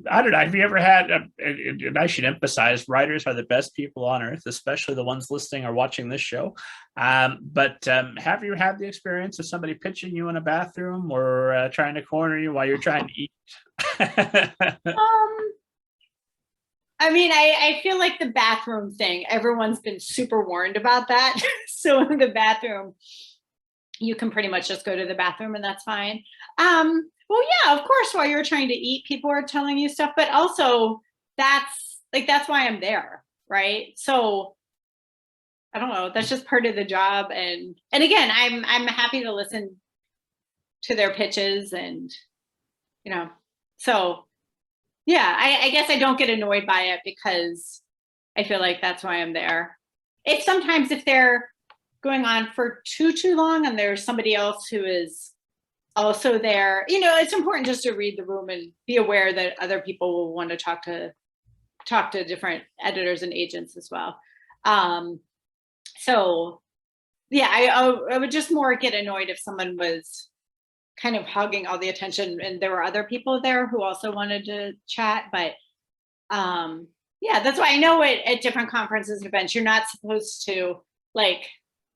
I don't know. Have you ever had, and I should emphasize, writers are the best people on earth, especially the ones listening or watching this show. But have you had the experience of somebody pitching you in a bathroom or trying to corner you while you're trying to eat? I mean, I feel like the bathroom thing, everyone's been super warned about that. So in the bathroom, you can pretty much just go to the bathroom and that's fine. Well, yeah, of course, while you're trying to eat, people are telling you stuff, but also that's why I'm there, right? So I don't know, that's just part of the job. And again, I'm happy to listen to their pitches and, so yeah, I guess I don't get annoyed by it because I feel like that's why I'm there. It's sometimes if they're going on for too long and there's somebody else who is also there, it's important just to read the room and be aware that other people will want to talk to different editors and agents as well. So yeah, I would just more get annoyed if someone was kind of hogging all the attention and there were other people there who also wanted to chat. But Yeah, that's why I know at different conferences and events, you're not supposed to, like,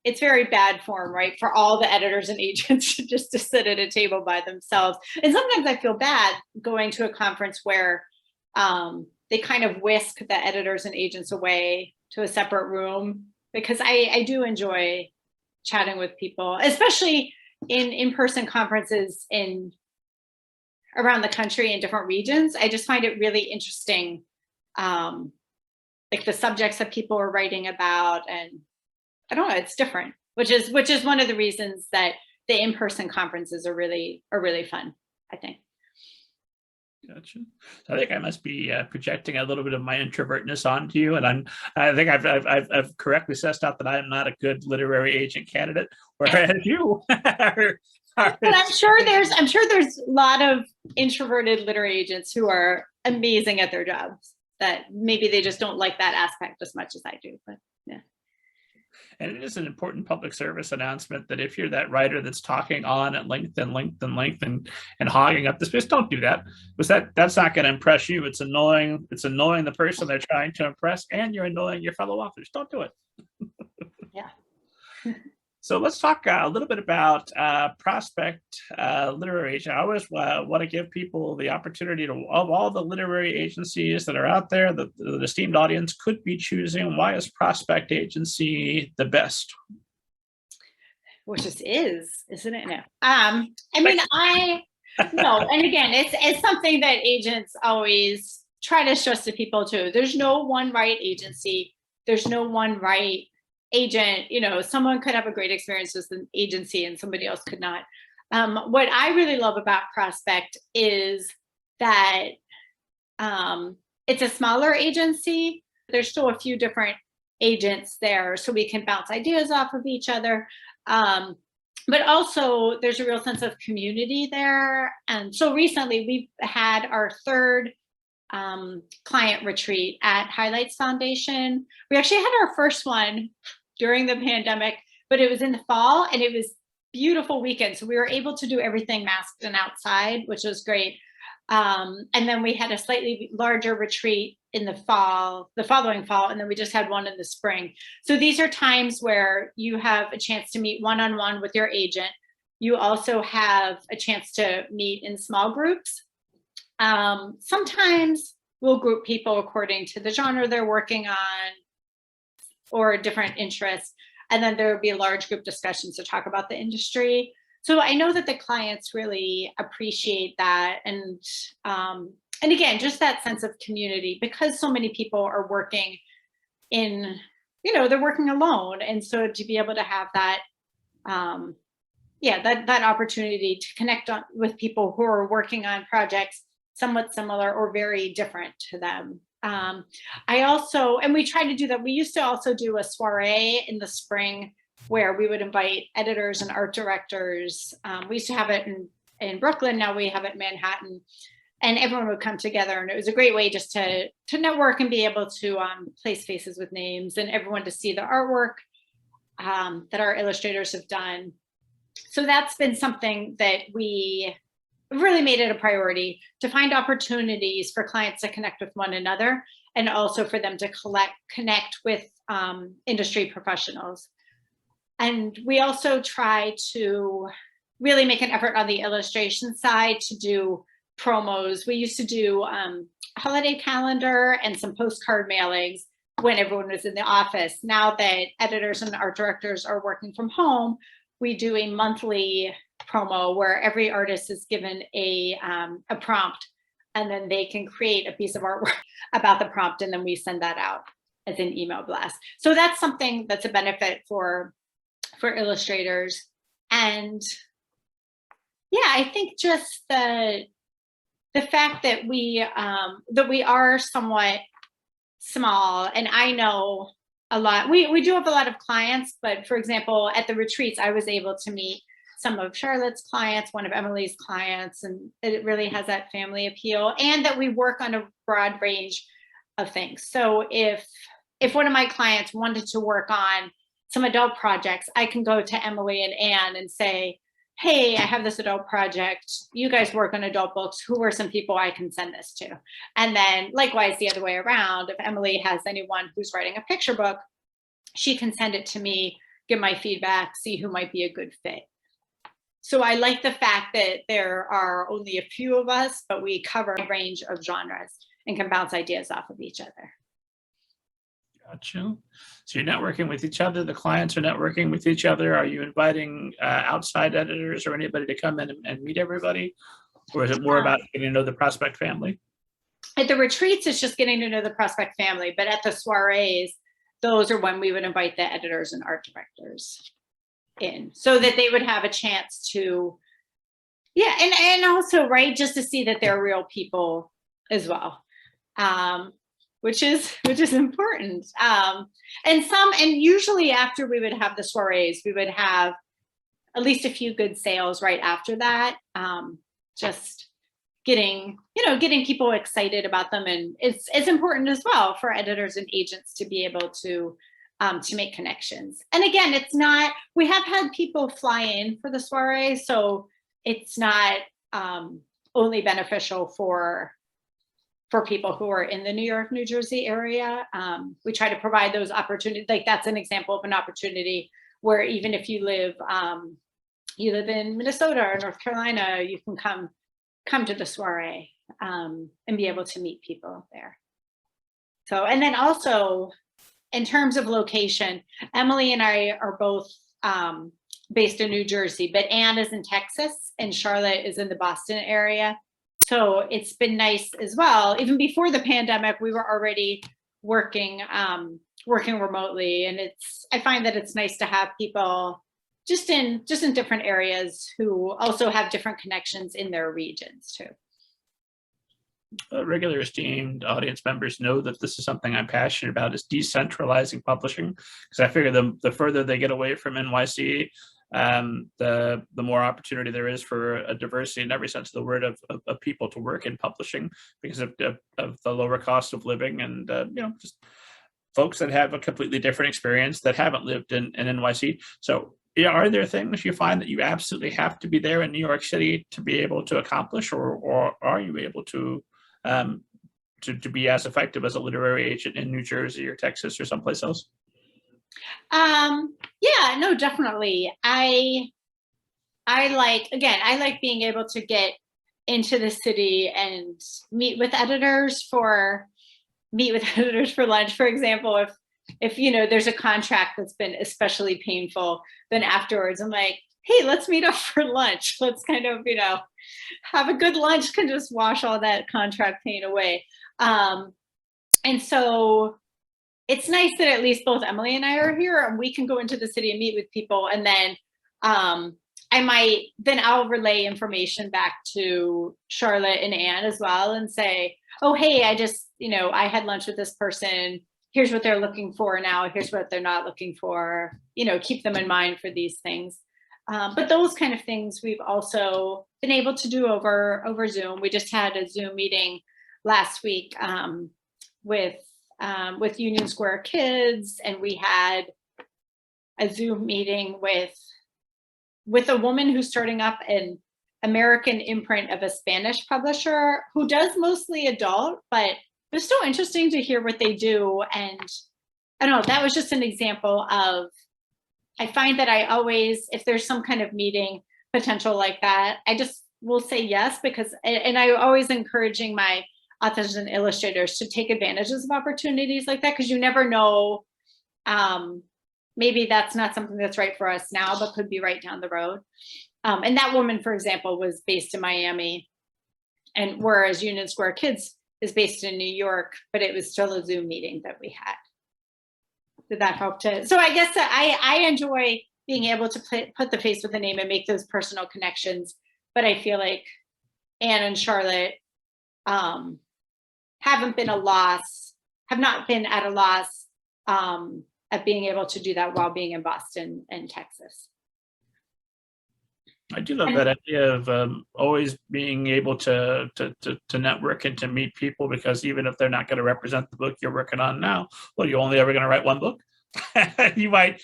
it's very bad form, right, for all the editors and agents just to sit at a table by themselves. And sometimes I feel bad going to a conference where they kind of whisk the editors and agents away to a separate room, because I do enjoy chatting with people, especially in in-person conferences around the country in different regions. I just find it really interesting, like the subjects that people are writing about, and I don't know, it's different, which is one of the reasons that the in-person conferences are really fun, I think. Gotcha. So I think I must be projecting a little bit of my introvertness onto you, and I think I've correctly sussed out that I am not a good literary agent candidate, whereas you are. But I'm sure there's a lot of introverted literary agents who are amazing at their jobs, that maybe they just don't like that aspect as much as I do. But yeah. And it is an important public service announcement that if you're that writer that's talking on at length and hogging up the space, don't do that, because that's not going to impress you. It's annoying. It's annoying the person they're trying to impress, and you're annoying your fellow authors. Don't do it. Yeah. So let's talk a little bit about prospect literary agent. I always want to give people the opportunity to, of all the literary agencies that are out there, the esteemed audience could be choosing, why is prospect agency the best? Which is, isn't it? No. I mean, no, and again, it's something that agents always try to stress to people too. There's no one right agency. There's no one right agent. You know, someone could have a great experience with an agency and somebody else could not. What I really love about Prospect is that it's a smaller agency. There's still a few different agents there, so we can bounce ideas off of each other. But also there's a real sense of community there. And so recently we've had our third client retreat at Highlights Foundation. We actually had our first one during the pandemic, but it was in the fall and it was beautiful weekend. So we were able to do everything masked and outside, which was great. And then we had a slightly larger retreat in the following fall, and then we just had one in the spring. So these are times where you have a chance to meet one-on-one with your agent. You also have a chance to meet in small groups. Sometimes we'll group people according to the genre they're working on or different interests. And then there will be large group discussions to talk about the industry. So I know that the clients really appreciate that. And again, just that sense of community, because so many people are working in, they're working alone. And so to be able to have that, that opportunity to connect with people who are working on projects somewhat similar or very different to them. And we try to do that. We used to also do a soiree in the spring where we would invite editors and art directors. We used to have it in Brooklyn. Now we have it in Manhattan, and everyone would come together. And it was a great way just to network and be able to place faces with names, and everyone to see the artwork that our illustrators have done. So that's been something that we really made it a priority, to find opportunities for clients to connect with one another, and also for them to connect with industry professionals. And we also try to really make an effort on the illustration side to do promos. We used to do holiday calendar and some postcard mailings when everyone was in the office. Now that editors and art directors are working from home, we do a monthly promo where every artist is given a prompt, and then they can create a piece of artwork about the prompt, and then we send that out as an email blast. So that's something that's a benefit for illustrators. And yeah, I think just the fact that we are somewhat small, and I know a lot, we do have a lot of clients, but for example, at the retreats, I was able to meet some of Charlotte's clients, one of Emily's clients, and it really has that family appeal, and that we work on a broad range of things. So if one of my clients wanted to work on some adult projects, I can go to Emily and Anne and say, hey, I have this adult project. You guys work on adult books. Who are some people I can send this to? And then likewise, the other way around, if Emily has anyone who's writing a picture book, she can send it to me, give my feedback, see who might be a good fit. So I like the fact that there are only a few of us, but we cover a range of genres and can bounce ideas off of each other. Gotcha. So you're networking with each other. The clients are networking with each other. Are you inviting outside editors or anybody to come in and meet everybody? Or is it more about getting to know the prospect family? At the retreats, it's just getting to know the prospect family. But at the soirees, those are when we would invite the editors and art directors in so that they would have a chance to, yeah, and also, right, just to see that they're real people as well. Which is important. And usually after we would have the soirees, we would have at least a few good sales right after that. Just getting people excited about them. And it's important as well for editors and agents to be able to make connections. And again, we have had people fly in for the soiree, so it's not only beneficial for people who are in the New York, New Jersey area. We try to provide those opportunities. Like that's an example of an opportunity where even if you live in Minnesota or North Carolina, you can come to the soiree and be able to meet people there. So, and then also in terms of location, Emily and I are both based in New Jersey, but Anne is in Texas and Charlotte is in the Boston area. So it's been nice as well. Even before the pandemic, we were already working remotely, and I find that it's nice to have people just in different areas who also have different connections in their regions too. Regular esteemed audience members know that this is something I'm passionate about, is decentralizing publishing, because I figure the further they get away from NYC, the more opportunity there is for a diversity in every sense of the word of people to work in publishing because of the lower cost of living and just folks that have a completely different experience that haven't lived in NYC. So yeah, are there things you find that you absolutely have to be there in New York City to be able to accomplish, or are you able to be as effective as a literary agent in New Jersey or Texas or someplace else? Yeah, no, definitely. I like being able to get into the city and meet with editors for lunch. For example, if there's a contract that's been especially painful, then afterwards I'm like, hey, let's meet up for lunch. Let's kind of, have a good lunch, can just wash all that contract pain away. And so it's nice that at least both Emily and I are here and we can go into the city and meet with people. And then I'll relay information back to Charlotte and Anne as well and say, oh, hey, I just, I had lunch with this person. Here's what they're looking for now. Here's what they're not looking for, keep them in mind for these things. But those kind of things we've also been able to do over Zoom. We just had a Zoom meeting last week with Union Square Kids, and we had a Zoom meeting with a woman who's starting up an American imprint of a Spanish publisher who does mostly adult, but it was still interesting to hear what they do. And I don't know, that was just an example of, I find that I always, if there's some kind of meeting potential like that, I just will say yes, and I'm always encouraging my authors and illustrators to take advantages of opportunities like that, because you never know, maybe that's not something that's right for us now, but could be right down the road. And that woman, for example, was based in Miami, and whereas Union Square Kids is based in New York, but it was still a Zoom meeting that we had. Did that help to? So I guess that I enjoy being able to put the face with the name and make those personal connections. But I feel like Anne and Charlotte have not been at a loss at being able to do that while being in Boston and Texas. I do love that idea of always being able to network and to meet people, because even if they're not going to represent the book you're working on now, well, you're only ever going to write one book. You might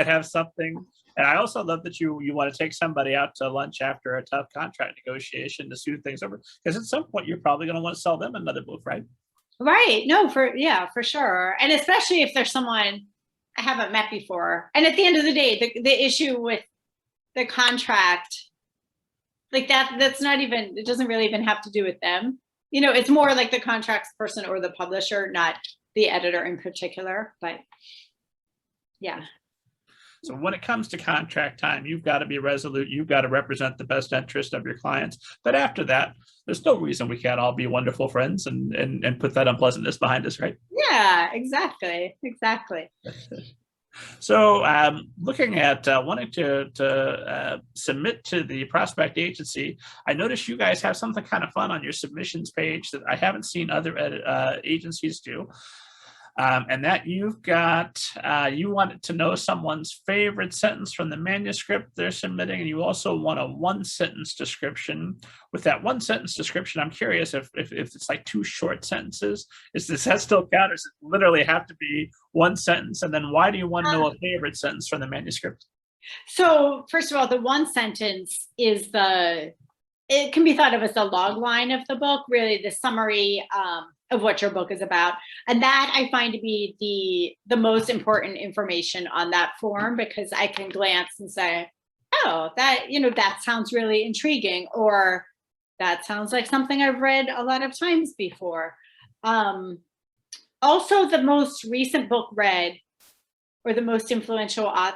have something And I also love that you want to take somebody out to lunch after a tough contract negotiation to smooth things over, because at some point you're probably going to want to sell them another book, right? Right. No, for sure. And especially if there's someone I haven't met before. And at the end of the day, the issue with the contract, like that's not even, it doesn't really even have to do with them. It's more like the contracts person or the publisher, not the editor in particular. But yeah. So when it comes to contract time, you've got to be resolute. You've got to represent the best interest of your clients. But after that, there's no reason we can't all be wonderful friends and put that unpleasantness behind us, right? Yeah, exactly. So looking at wanting to submit to the prospect agency, I noticed you guys have something kind of fun on your submissions page that I haven't seen other agencies do. And that you've got, you want to know someone's favorite sentence from the manuscript they're submitting, and you also want a one-sentence description. With that one-sentence description, I'm curious if it's like 2 short sentences, does that still count, or does it literally have to be 1 sentence? And then why do you want to know a favorite sentence from the manuscript? So first of all, the one sentence is it can be thought of as the log line of the book, really the summary of what your book is about. And that I find to be the most important information on that form, because I can glance and say, oh, that sounds really intriguing, or that sounds like something I've read a lot of times before. Also, the most recent book read, or the most influential author,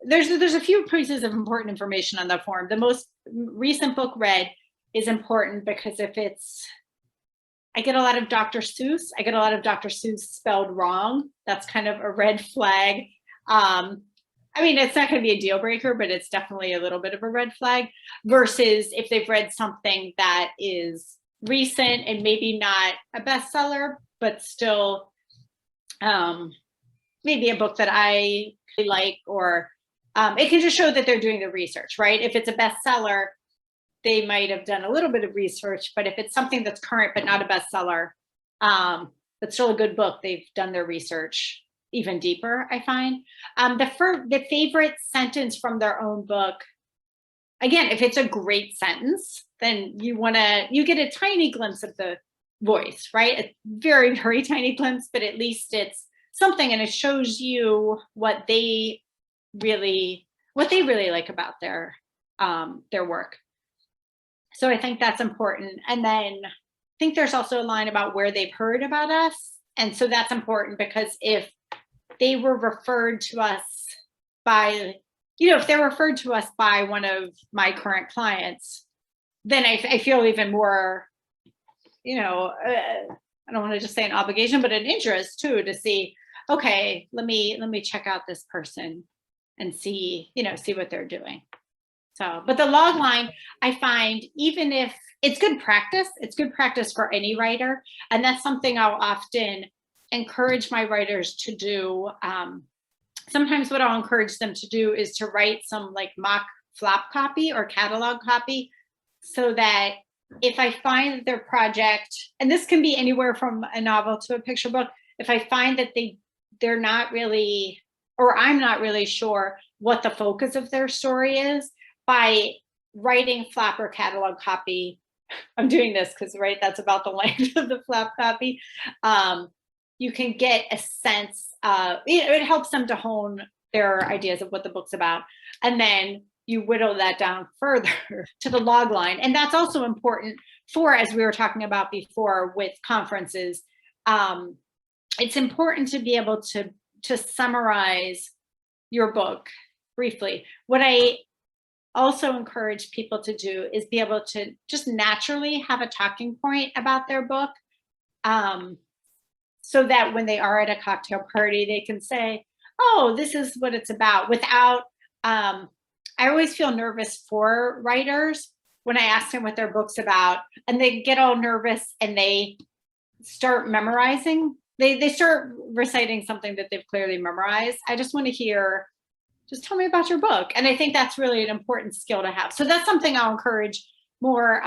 there's a few pieces of important information on the form. The most recent book read is important because I get a lot of Dr. Seuss. I get a lot of Dr. Seuss spelled wrong. That's kind of a red flag. It's not going to be a deal breaker, but it's definitely a little bit of a red flag, versus if they've read something that is recent and maybe not a bestseller, but still maybe a book that I like, or it can just show that they're doing the research, right? If it's a bestseller, they might have done a little bit of research, but if it's something that's current but not a bestseller, but still a good book, they've done their research even deeper, I find. The favorite sentence from their own book, again, if it's a great sentence, then you get a tiny glimpse of the voice, right? A very, very tiny glimpse, but at least it's something, and it shows you what they really like about their work. So I think that's important. And then I think there's also a line about where they've heard about us. And so that's important, because if they were referred to us by, if they're referred to us by one of my current clients, then I feel even more, I don't want to just say an obligation, but an interest too, to see, okay, let me check out this person and see what they're doing. So, but the log line, I find, even if it's good practice for any writer. And that's something I'll often encourage my writers to do. Sometimes what I'll encourage them to do is to write some like mock flap copy or catalog copy, so that if I find that their project, and this can be anywhere from a novel to a picture book, if I find that they're not really, or I'm not really sure what the focus of their story is, by writing flap or catalog copy, I'm doing this because, right, that's about the length of the flap copy. You can get a sense, it helps them to hone their ideas of what the book's about. And then you whittle that down further to the log line. And that's also important for, as we were talking about before with conferences, it's important to be able to summarize your book briefly. What I also encourage people to do is be able to just naturally have a talking point about their book, so that when they are at a cocktail party, they can say, oh, this is what it's about, without, I always feel nervous for writers when I ask them what their book's about, and they get all nervous and they start memorizing. They start reciting something that they've clearly memorized. I just want to hear, just tell me about your book. And I think that's really an important skill to have. So that's something I'll encourage more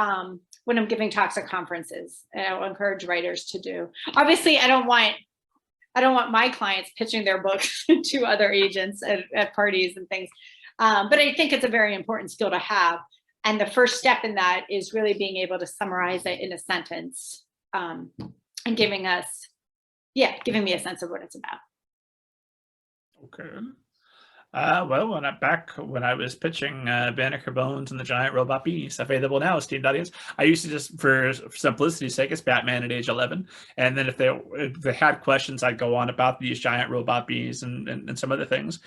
when I'm giving talks at conferences, and I'll encourage writers to do. Obviously, I don't want my clients pitching their books to other agents at parties and things. But I think it's a very important skill to have. And the first step in that is really being able to summarize it in a sentence, and giving me a sense of what it's about. Okay. Well, when I was pitching Banneker Bones and the Giant Robot Beast, available now, esteemed audience, I used to just, for simplicity's sake, it's Batman at age 11. And then if they had questions, I'd go on about these giant robot bees and some other things.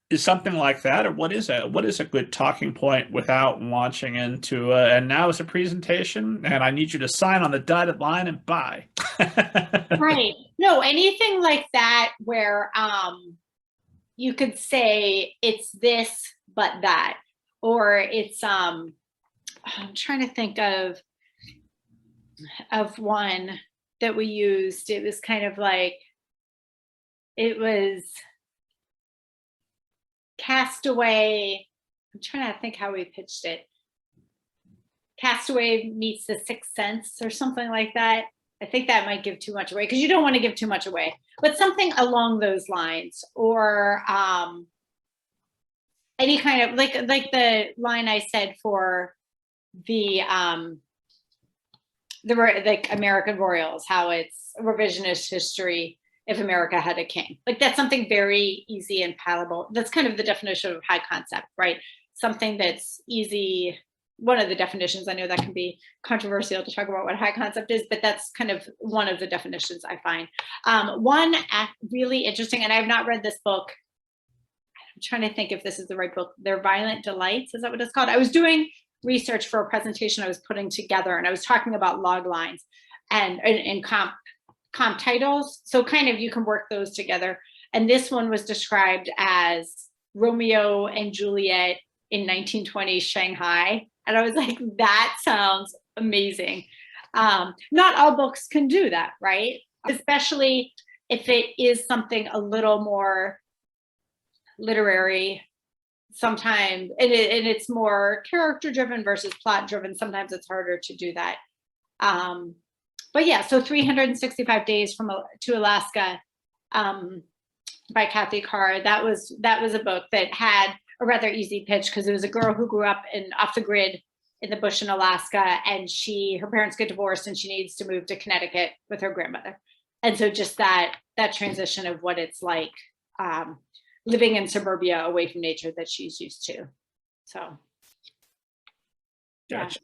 Is something like that, or what is a good talking point without launching into and now it's a presentation and I need you to sign on the dotted line and buy. Right. No, anything like that where you could say it's this but that, or it's I'm trying to think of one that we used. It was kind of like, it was Castaway. I'm trying to think how we pitched it. Castaway meets The Sixth Sense or something like that. I think that might give too much away, because you don't want to give too much away, but something along those lines, or any kind of like the line I said for the like American Royals, how it's a revisionist history if America had a king. Like, that's something very easy and palatable. That's kind of the definition of high concept, right? Something that's easy. One of the definitions, I know that can be controversial to talk about what high concept is, but that's kind of one of the definitions I find. One really interesting, and I have not read this book. I'm trying to think if this is the right book. They're Violent Delights, is that what it's called? I was doing research for a presentation I was putting together, and I was talking about log lines and comp titles. So kind of you can work those together. And this one was described as Romeo and Juliet in 1920s Shanghai. And I was like, that sounds amazing. Not all books can do that, right? Especially if it is something a little more literary sometimes, and it's more character driven versus plot driven. Sometimes it's harder to do that. But yeah, so 365 Days to Alaska by Kathy Carr. That was a book that had a rather easy pitch, because it was a girl who grew up off the grid in the bush in Alaska, and her parents get divorced and she needs to move to Connecticut with her grandmother. And so just that transition of what it's like living in suburbia away from nature that she's used to. So yeah. Gotcha.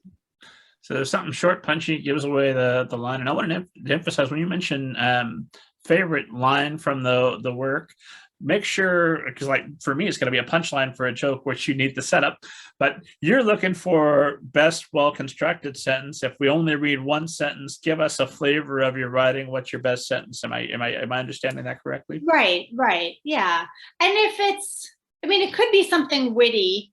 So there's something short, punchy, gives away the line. And I want to emphasize, when you mention favorite line from the work, make sure, because like for me, it's going to be a punchline for a joke, which you need the setup, but you're looking for best well-constructed sentence. If we only read one sentence, give us a flavor of your writing. What's your best sentence? Am I understanding that correctly? Right. Yeah. And if it could be something witty,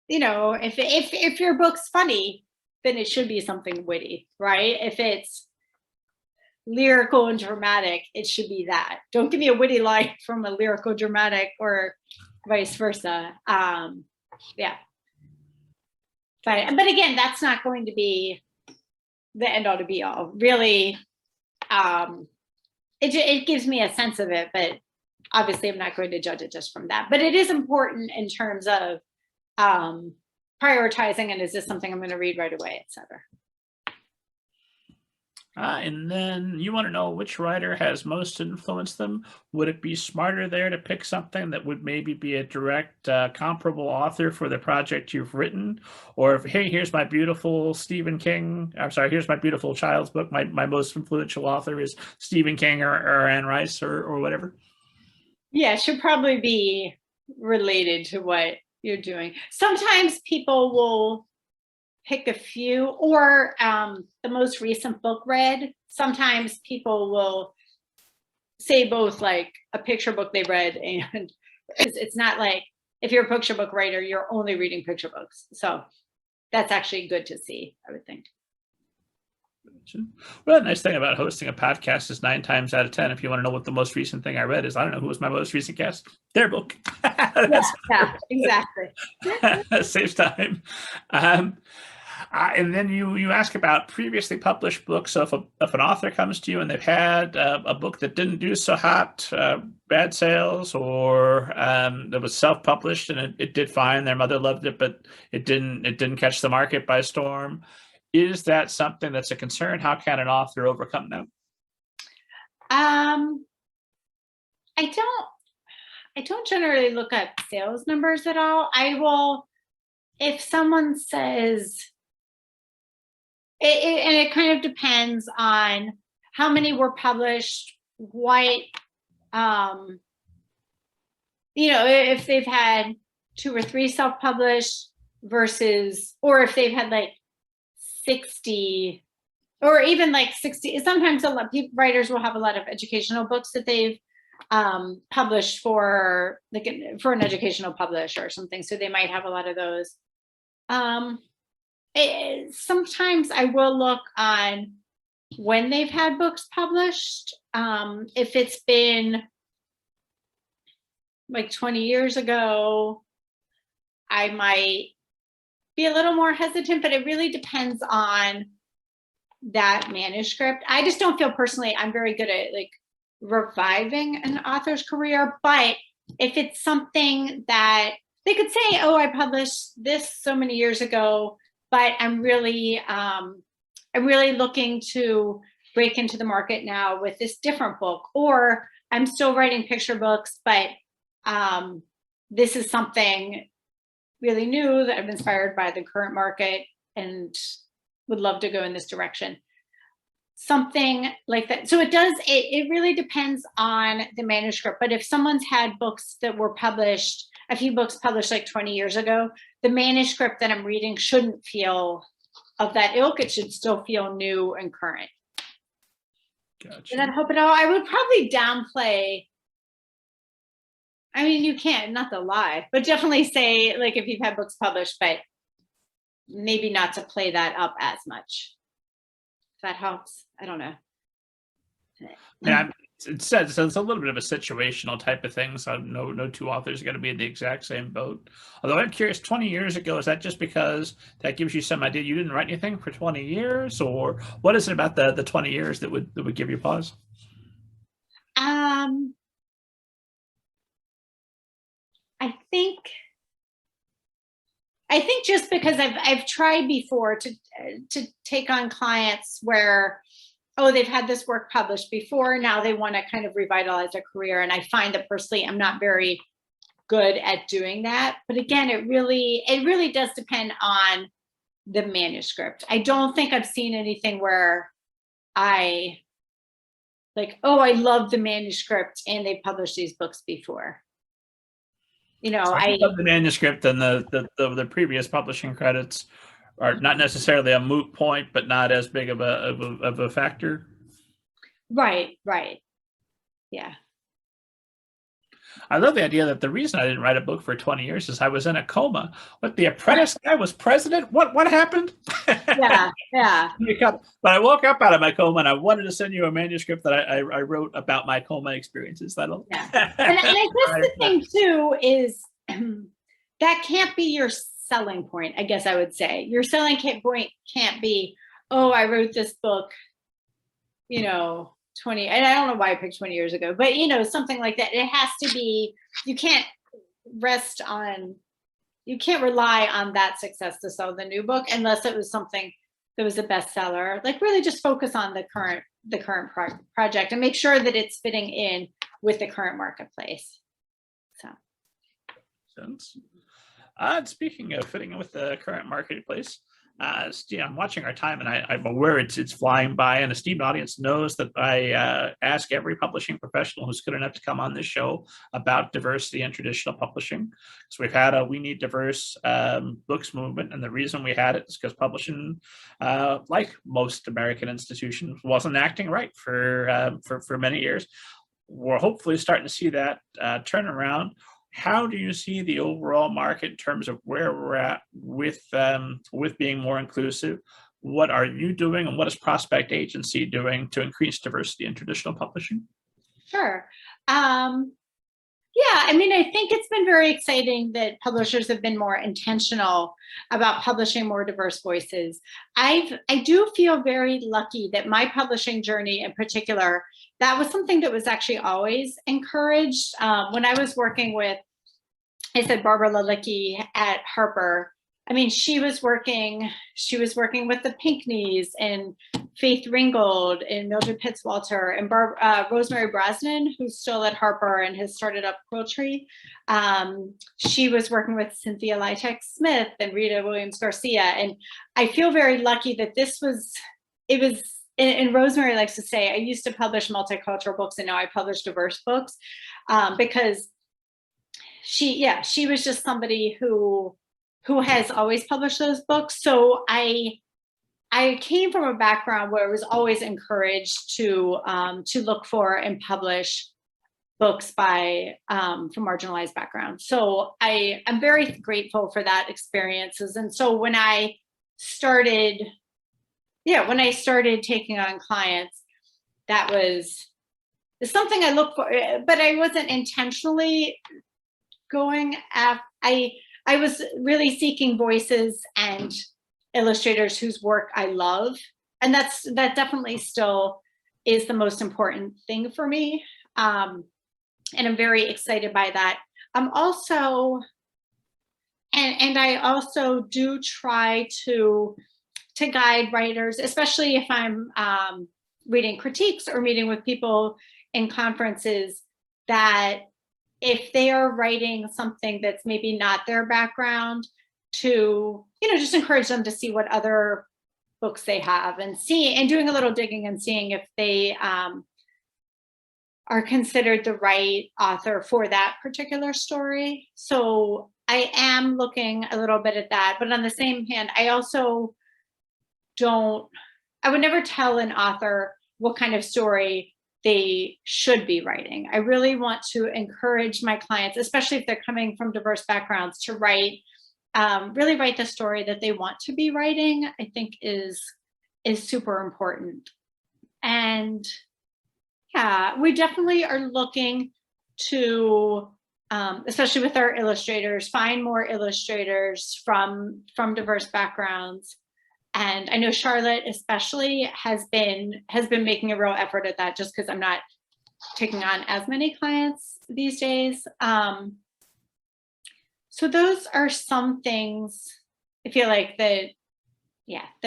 if your book's funny, then it should be something witty, right? If it's lyrical and dramatic, it should be that. Don't give me a witty line from a lyrical dramatic, or vice versa. Yeah. But again, that's not going to be the end all to be all. Really, it gives me a sense of it, but obviously I'm not going to judge it just from that. But it is important in terms of prioritizing, and is this something I'm going to read right away, etc. And then you want to know which writer has most influenced them. Would it be smarter there to pick something that would maybe be a direct comparable author for the project you've written? Or if, hey, here's my beautiful here's my beautiful child's book. My most influential author is Stephen King or Anne Rice or whatever. Yeah, it should probably be related to what you're doing. Sometimes people will pick a few, or the most recent book read. Sometimes people will say both, like a picture book they read, and it's not like, if you're a picture book writer, you're only reading picture books. So that's actually good to see, I would think. Well, the nice thing about hosting a podcast is 9 times out of 10, if you want to know what the most recent thing I read is, I don't know who was my most recent guest, their book. Yeah, exactly. Saves time. And then you ask about previously published books. So if an author comes to you and they've had a book that didn't do so hot, bad sales, or that was self-published and it did fine, their mother loved it, but it didn't catch the market by storm. Is that something that's a concern? How can an author overcome that? Um, I don't generally look at sales numbers at all. I will, if someone says, and it kind of depends on how many were published, what, if they've had 2 or 3 self-published versus, or if they've had like 60, or even like 60. Sometimes a lot of writers will have a lot of educational books that they've published for an educational publisher or something. So they might have a lot of those. Sometimes I will look on when they've had books published. If it's been like 20 years ago, I might be a little more hesitant, but it really depends on that manuscript. I just don't feel personally I'm very good at like reviving an author's career, but if it's something that they could say, oh, I published this so many years ago, but I'm really looking to break into the market now with this different book, or I'm still writing picture books, but this is something really new that I've inspired by the current market and would love to go in this direction. Something like that. So it really depends on the manuscript. But if someone's had books that were published, a few books published like 20 years ago, the manuscript that I'm reading shouldn't feel of that ilk. It should still feel new and current. Gotcha. Did that help at all? I would probably downplay. I mean, you can't, not to lie, but definitely say, like, if you've had books published, but maybe not to play that up as much. If that helps. I don't know. Yeah, it says so it's a little bit of a situational type of thing. So no two authors are going to be in the exact same boat. Although I'm curious, 20 years ago, is that just because that gives you some idea you didn't write anything for 20 years, or what is it about the 20 years that would give you pause? I think just because I've tried before to take on clients where, oh, they've had this work published before, now they want to kind of revitalize their career, and I find that personally I'm not very good at doing that. But again, it really does depend on the manuscript. I don't think I've seen anything where I like, oh, I love the manuscript and they published these books before. So I love the manuscript, and the previous publishing credits are not necessarily a moot point, but not as big of a factor. Right. Yeah. I love the idea that the reason I didn't write a book for 20 years is I was in a coma. What, the Apprentice guy was president? What happened? Yeah. But I woke up out of my coma and I wanted to send you a manuscript that I wrote about my coma experiences. And I guess the thing too is that can't be your selling point, I guess I would say. Your selling point can't be, oh, I wrote this book, 20, and I don't know why I picked 20 years ago, but something like that. It has to be, you can't rely on that success to sell the new book unless it was something that was a bestseller. Like really just focus on the current project and make sure that it's fitting in with the current marketplace. So. Sense. Speaking of fitting in with the current marketplace, I'm watching our time, and I'm aware it's flying by. An esteemed audience knows that I ask every publishing professional who's good enough to come on this show about diversity in traditional publishing. So we've had a We Need Diverse Books movement, and the reason we had it is because publishing, like most American institutions, wasn't acting right for many years. We're hopefully starting to see that turn around. How do you see the overall market in terms of where we're at with being more inclusive? What are you doing, and what is Prospect Agency doing to increase diversity in traditional publishing? Sure. Yeah, I mean, I think it's been very exciting that publishers have been more intentional about publishing more diverse voices. I do feel very lucky that my publishing journey in particular, that was something that was actually always encouraged. When I was working with, I said Barbara Lalicki at Harper. I mean, she was working with the Pinckneys and Faith Ringgold and Mildred Pitzwalter and Rosemary Brosnan, who's still at Harper and has started up Quiltry. She was working with Cynthia Lytek Smith and Rita Williams Garcia. And I feel very lucky that and Rosemary likes to say, I used to publish multicultural books and now I publish diverse books, because she was just somebody who has always published those books. So I came from a background where I was always encouraged to look for and publish books from marginalized backgrounds. So I'm very grateful for that experiences. And so when I started taking on clients, that was something I looked for, but I wasn't intentionally going after. I was really seeking voices and illustrators whose work I love. And that definitely still is the most important thing for me. And I'm very excited by that. I'm also, and I also do try to guide writers, especially if I'm reading critiques or meeting with people in conferences, that if they are writing something that's maybe not their background, to, just encourage them to see what other books they have and doing a little digging and seeing if they are considered the right author for that particular story. So I am looking a little bit at that, but on the same hand, I also I would never tell an author what kind of story they should be writing. I really want to encourage my clients, especially if they're coming from diverse backgrounds, to really write the story that they want to be writing. I think is super important. And yeah, we definitely are looking to, especially with our illustrators, find more illustrators from diverse backgrounds. And I know Charlotte especially has been making a real effort at that, just because I'm not taking on as many clients these days. So those are some things I feel like that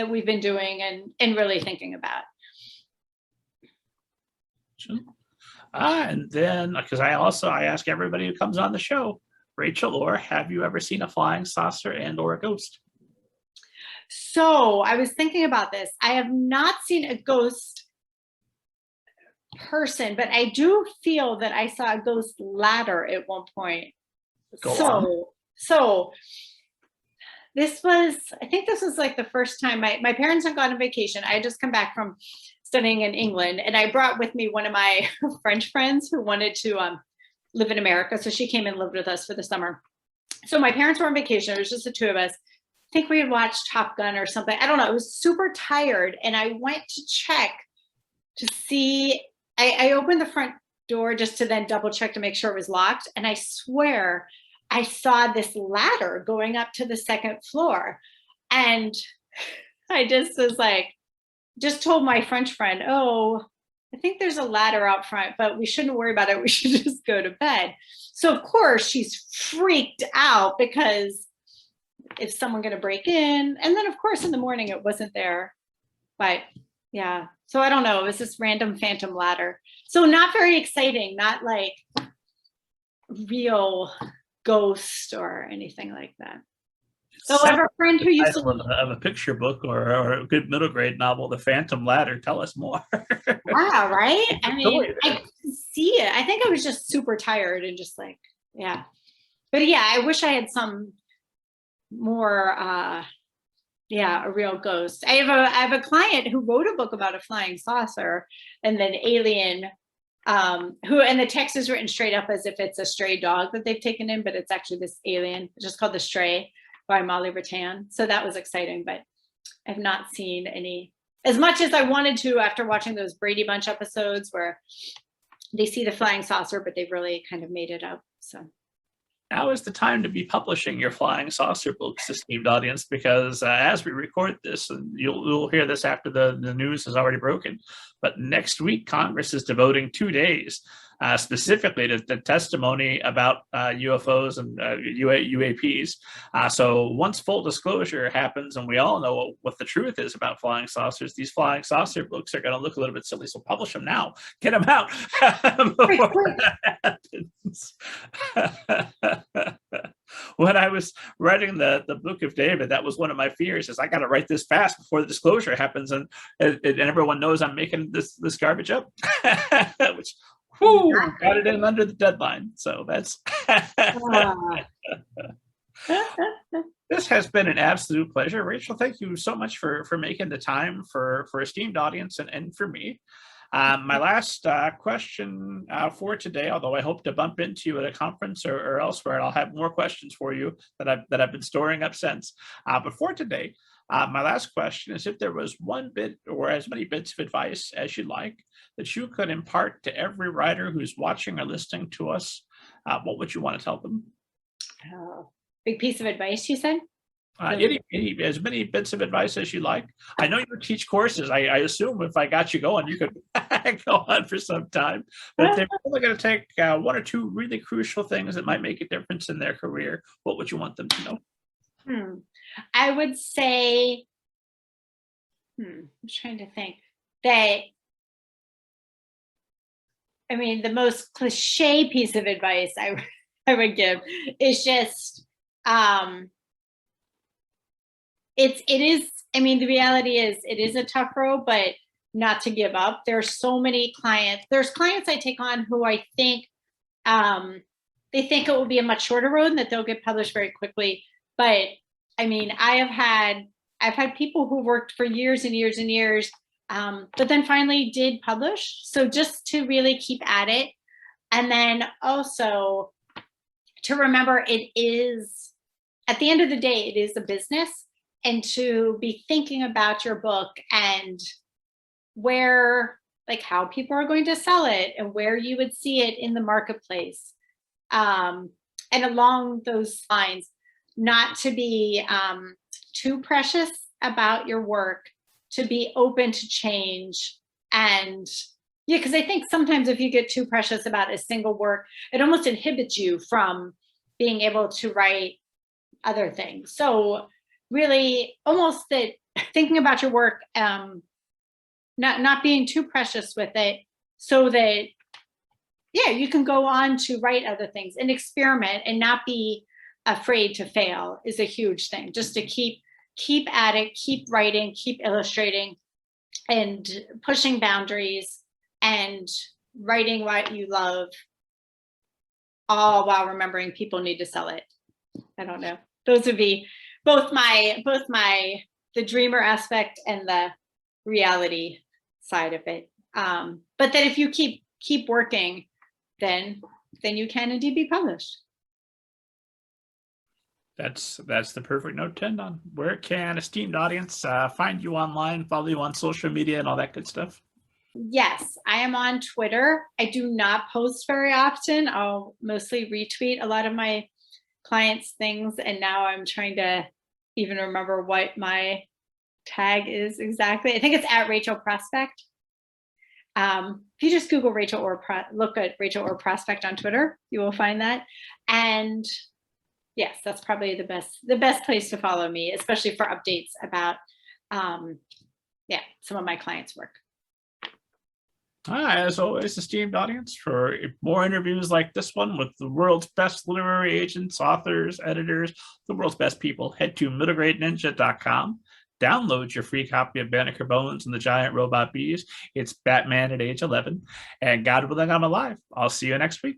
we've been doing and really thinking about. Sure. And then, because I ask everybody who comes on the show, Rachel, or have you ever seen a flying saucer and or a ghost? So I was thinking about this. I have not seen a ghost person, but I do feel that I saw a ghost ladder at one point. So this was, I think this was like the first time my parents had gone on vacation. I had just come back from studying in England, and I brought with me one of my French friends who wanted to live in America. So she came and lived with us for the summer. So my parents were on vacation. It was just the two of us. I think we had watched Top Gun or something. I don't know. I was super tired, and I went to check to see. I opened the front door just to then double check to make sure it was locked. And I swear I saw this ladder going up to the second floor. And I just was like, just told my French friend, oh, I think there's a ladder out front, but we shouldn't worry about it. We should just go to bed. So of course she's freaked out, because is someone going to break in? And then of course in the morning it wasn't there. But yeah, so I don't know. It was this random phantom ladder. So not very exciting, not like real ghost or anything like that. So I have a friend who used to of a picture book or a good middle grade novel, The Phantom Ladder. Tell us more. Wow, right? I mean, I could see it. I think I was just super tired and just like, yeah. But yeah, I wish I had some more, a real ghost. I have a client who wrote a book about a flying saucer and then alien, and the text is written straight up as if it's a stray dog that they've taken in, but it's actually this alien, just called The Stray by Molly Rattan. So that was exciting, but I've not seen any, as much as I wanted to after watching those Brady Bunch episodes where they see the flying saucer, but they've really kind of made it up. So now is the time to be publishing your flying saucer books, esteemed audience, because as we record this, and you'll hear this after the news is already broken, but next week Congress is devoting 2 days specifically to the testimony about UFOs and UAPs. So once full disclosure happens and we all know what the truth is about flying saucers, these flying saucer books are going to look a little bit silly. So publish them now. Get them out before that happens. When I was writing the book of David, that was one of my fears, is I got to write this fast before the disclosure happens and everyone knows I'm making this garbage up, which got it in under the deadline. So that's this has been an absolute pleasure. Rachel, thank you so much for making the time for esteemed audience and for me. My last question for today, although I hope to bump into you at a conference or elsewhere, and I'll have more questions for you that I've been storing up since. But for today, my last question is, if there was one bit or as many bits of advice as you'd like that you could impart to every writer who's watching or listening to us, what would you want to tell them? Big piece of advice, you said? As many bits of advice as you like. I know you teach courses. I assume if I got you going, you could go on for some time. But if they're only going to take one or two really crucial things that might make a difference in their career, what would you want them to know? I would say, I'm trying to think that, I mean, the most cliche piece of advice I would give is just, the reality is it is a tough road, but not to give up. There's so many clients. There's clients I take on who I think, they think it will be a much shorter road and that they'll get published very quickly. But I mean, I've had people who worked for years and years and years, but then finally did publish. So just to really keep at it. And then also to remember, it is, at the end of the day, it is a business. And to be thinking about your book and where, like, how people are going to sell it and where you would see it in the marketplace. And along those lines, not to be too precious about your work, to be open to change. And yeah, because I think sometimes if you get too precious about a single work, it almost inhibits you from being able to write other things. So really almost that thinking about your work, not being too precious with it, so that, yeah, you can go on to write other things and experiment and not be afraid to fail is a huge thing. Just to keep at it, keep writing, keep illustrating, and pushing boundaries and writing what you love, all while remembering people need to sell it. I don't know. Those would be both the dreamer aspect and the reality side of it. But that if you keep working, then you can indeed be published. That's the perfect note to end on. Where can esteemed audience find you online, follow you on social media and all that good stuff? Yes, I am on Twitter. I do not post very often. I'll mostly retweet a lot of my clients' things. And now I'm trying to even remember what my tag is exactly. I think it's at Rachel Prospect. If you just Google Rachel or look at Rachel or Prospect on Twitter, you will find that. And yes, that's probably the best place to follow me, especially for updates about some of my clients' work. As always, esteemed audience, for more interviews like this one with the world's best literary agents, authors, editors, the world's best people, head to middlegradeninja.com. Download your free copy of Banneker Bones and the Giant Robot Bees. It's Batman at age 11. And God willing, I'm alive. I'll see you next week.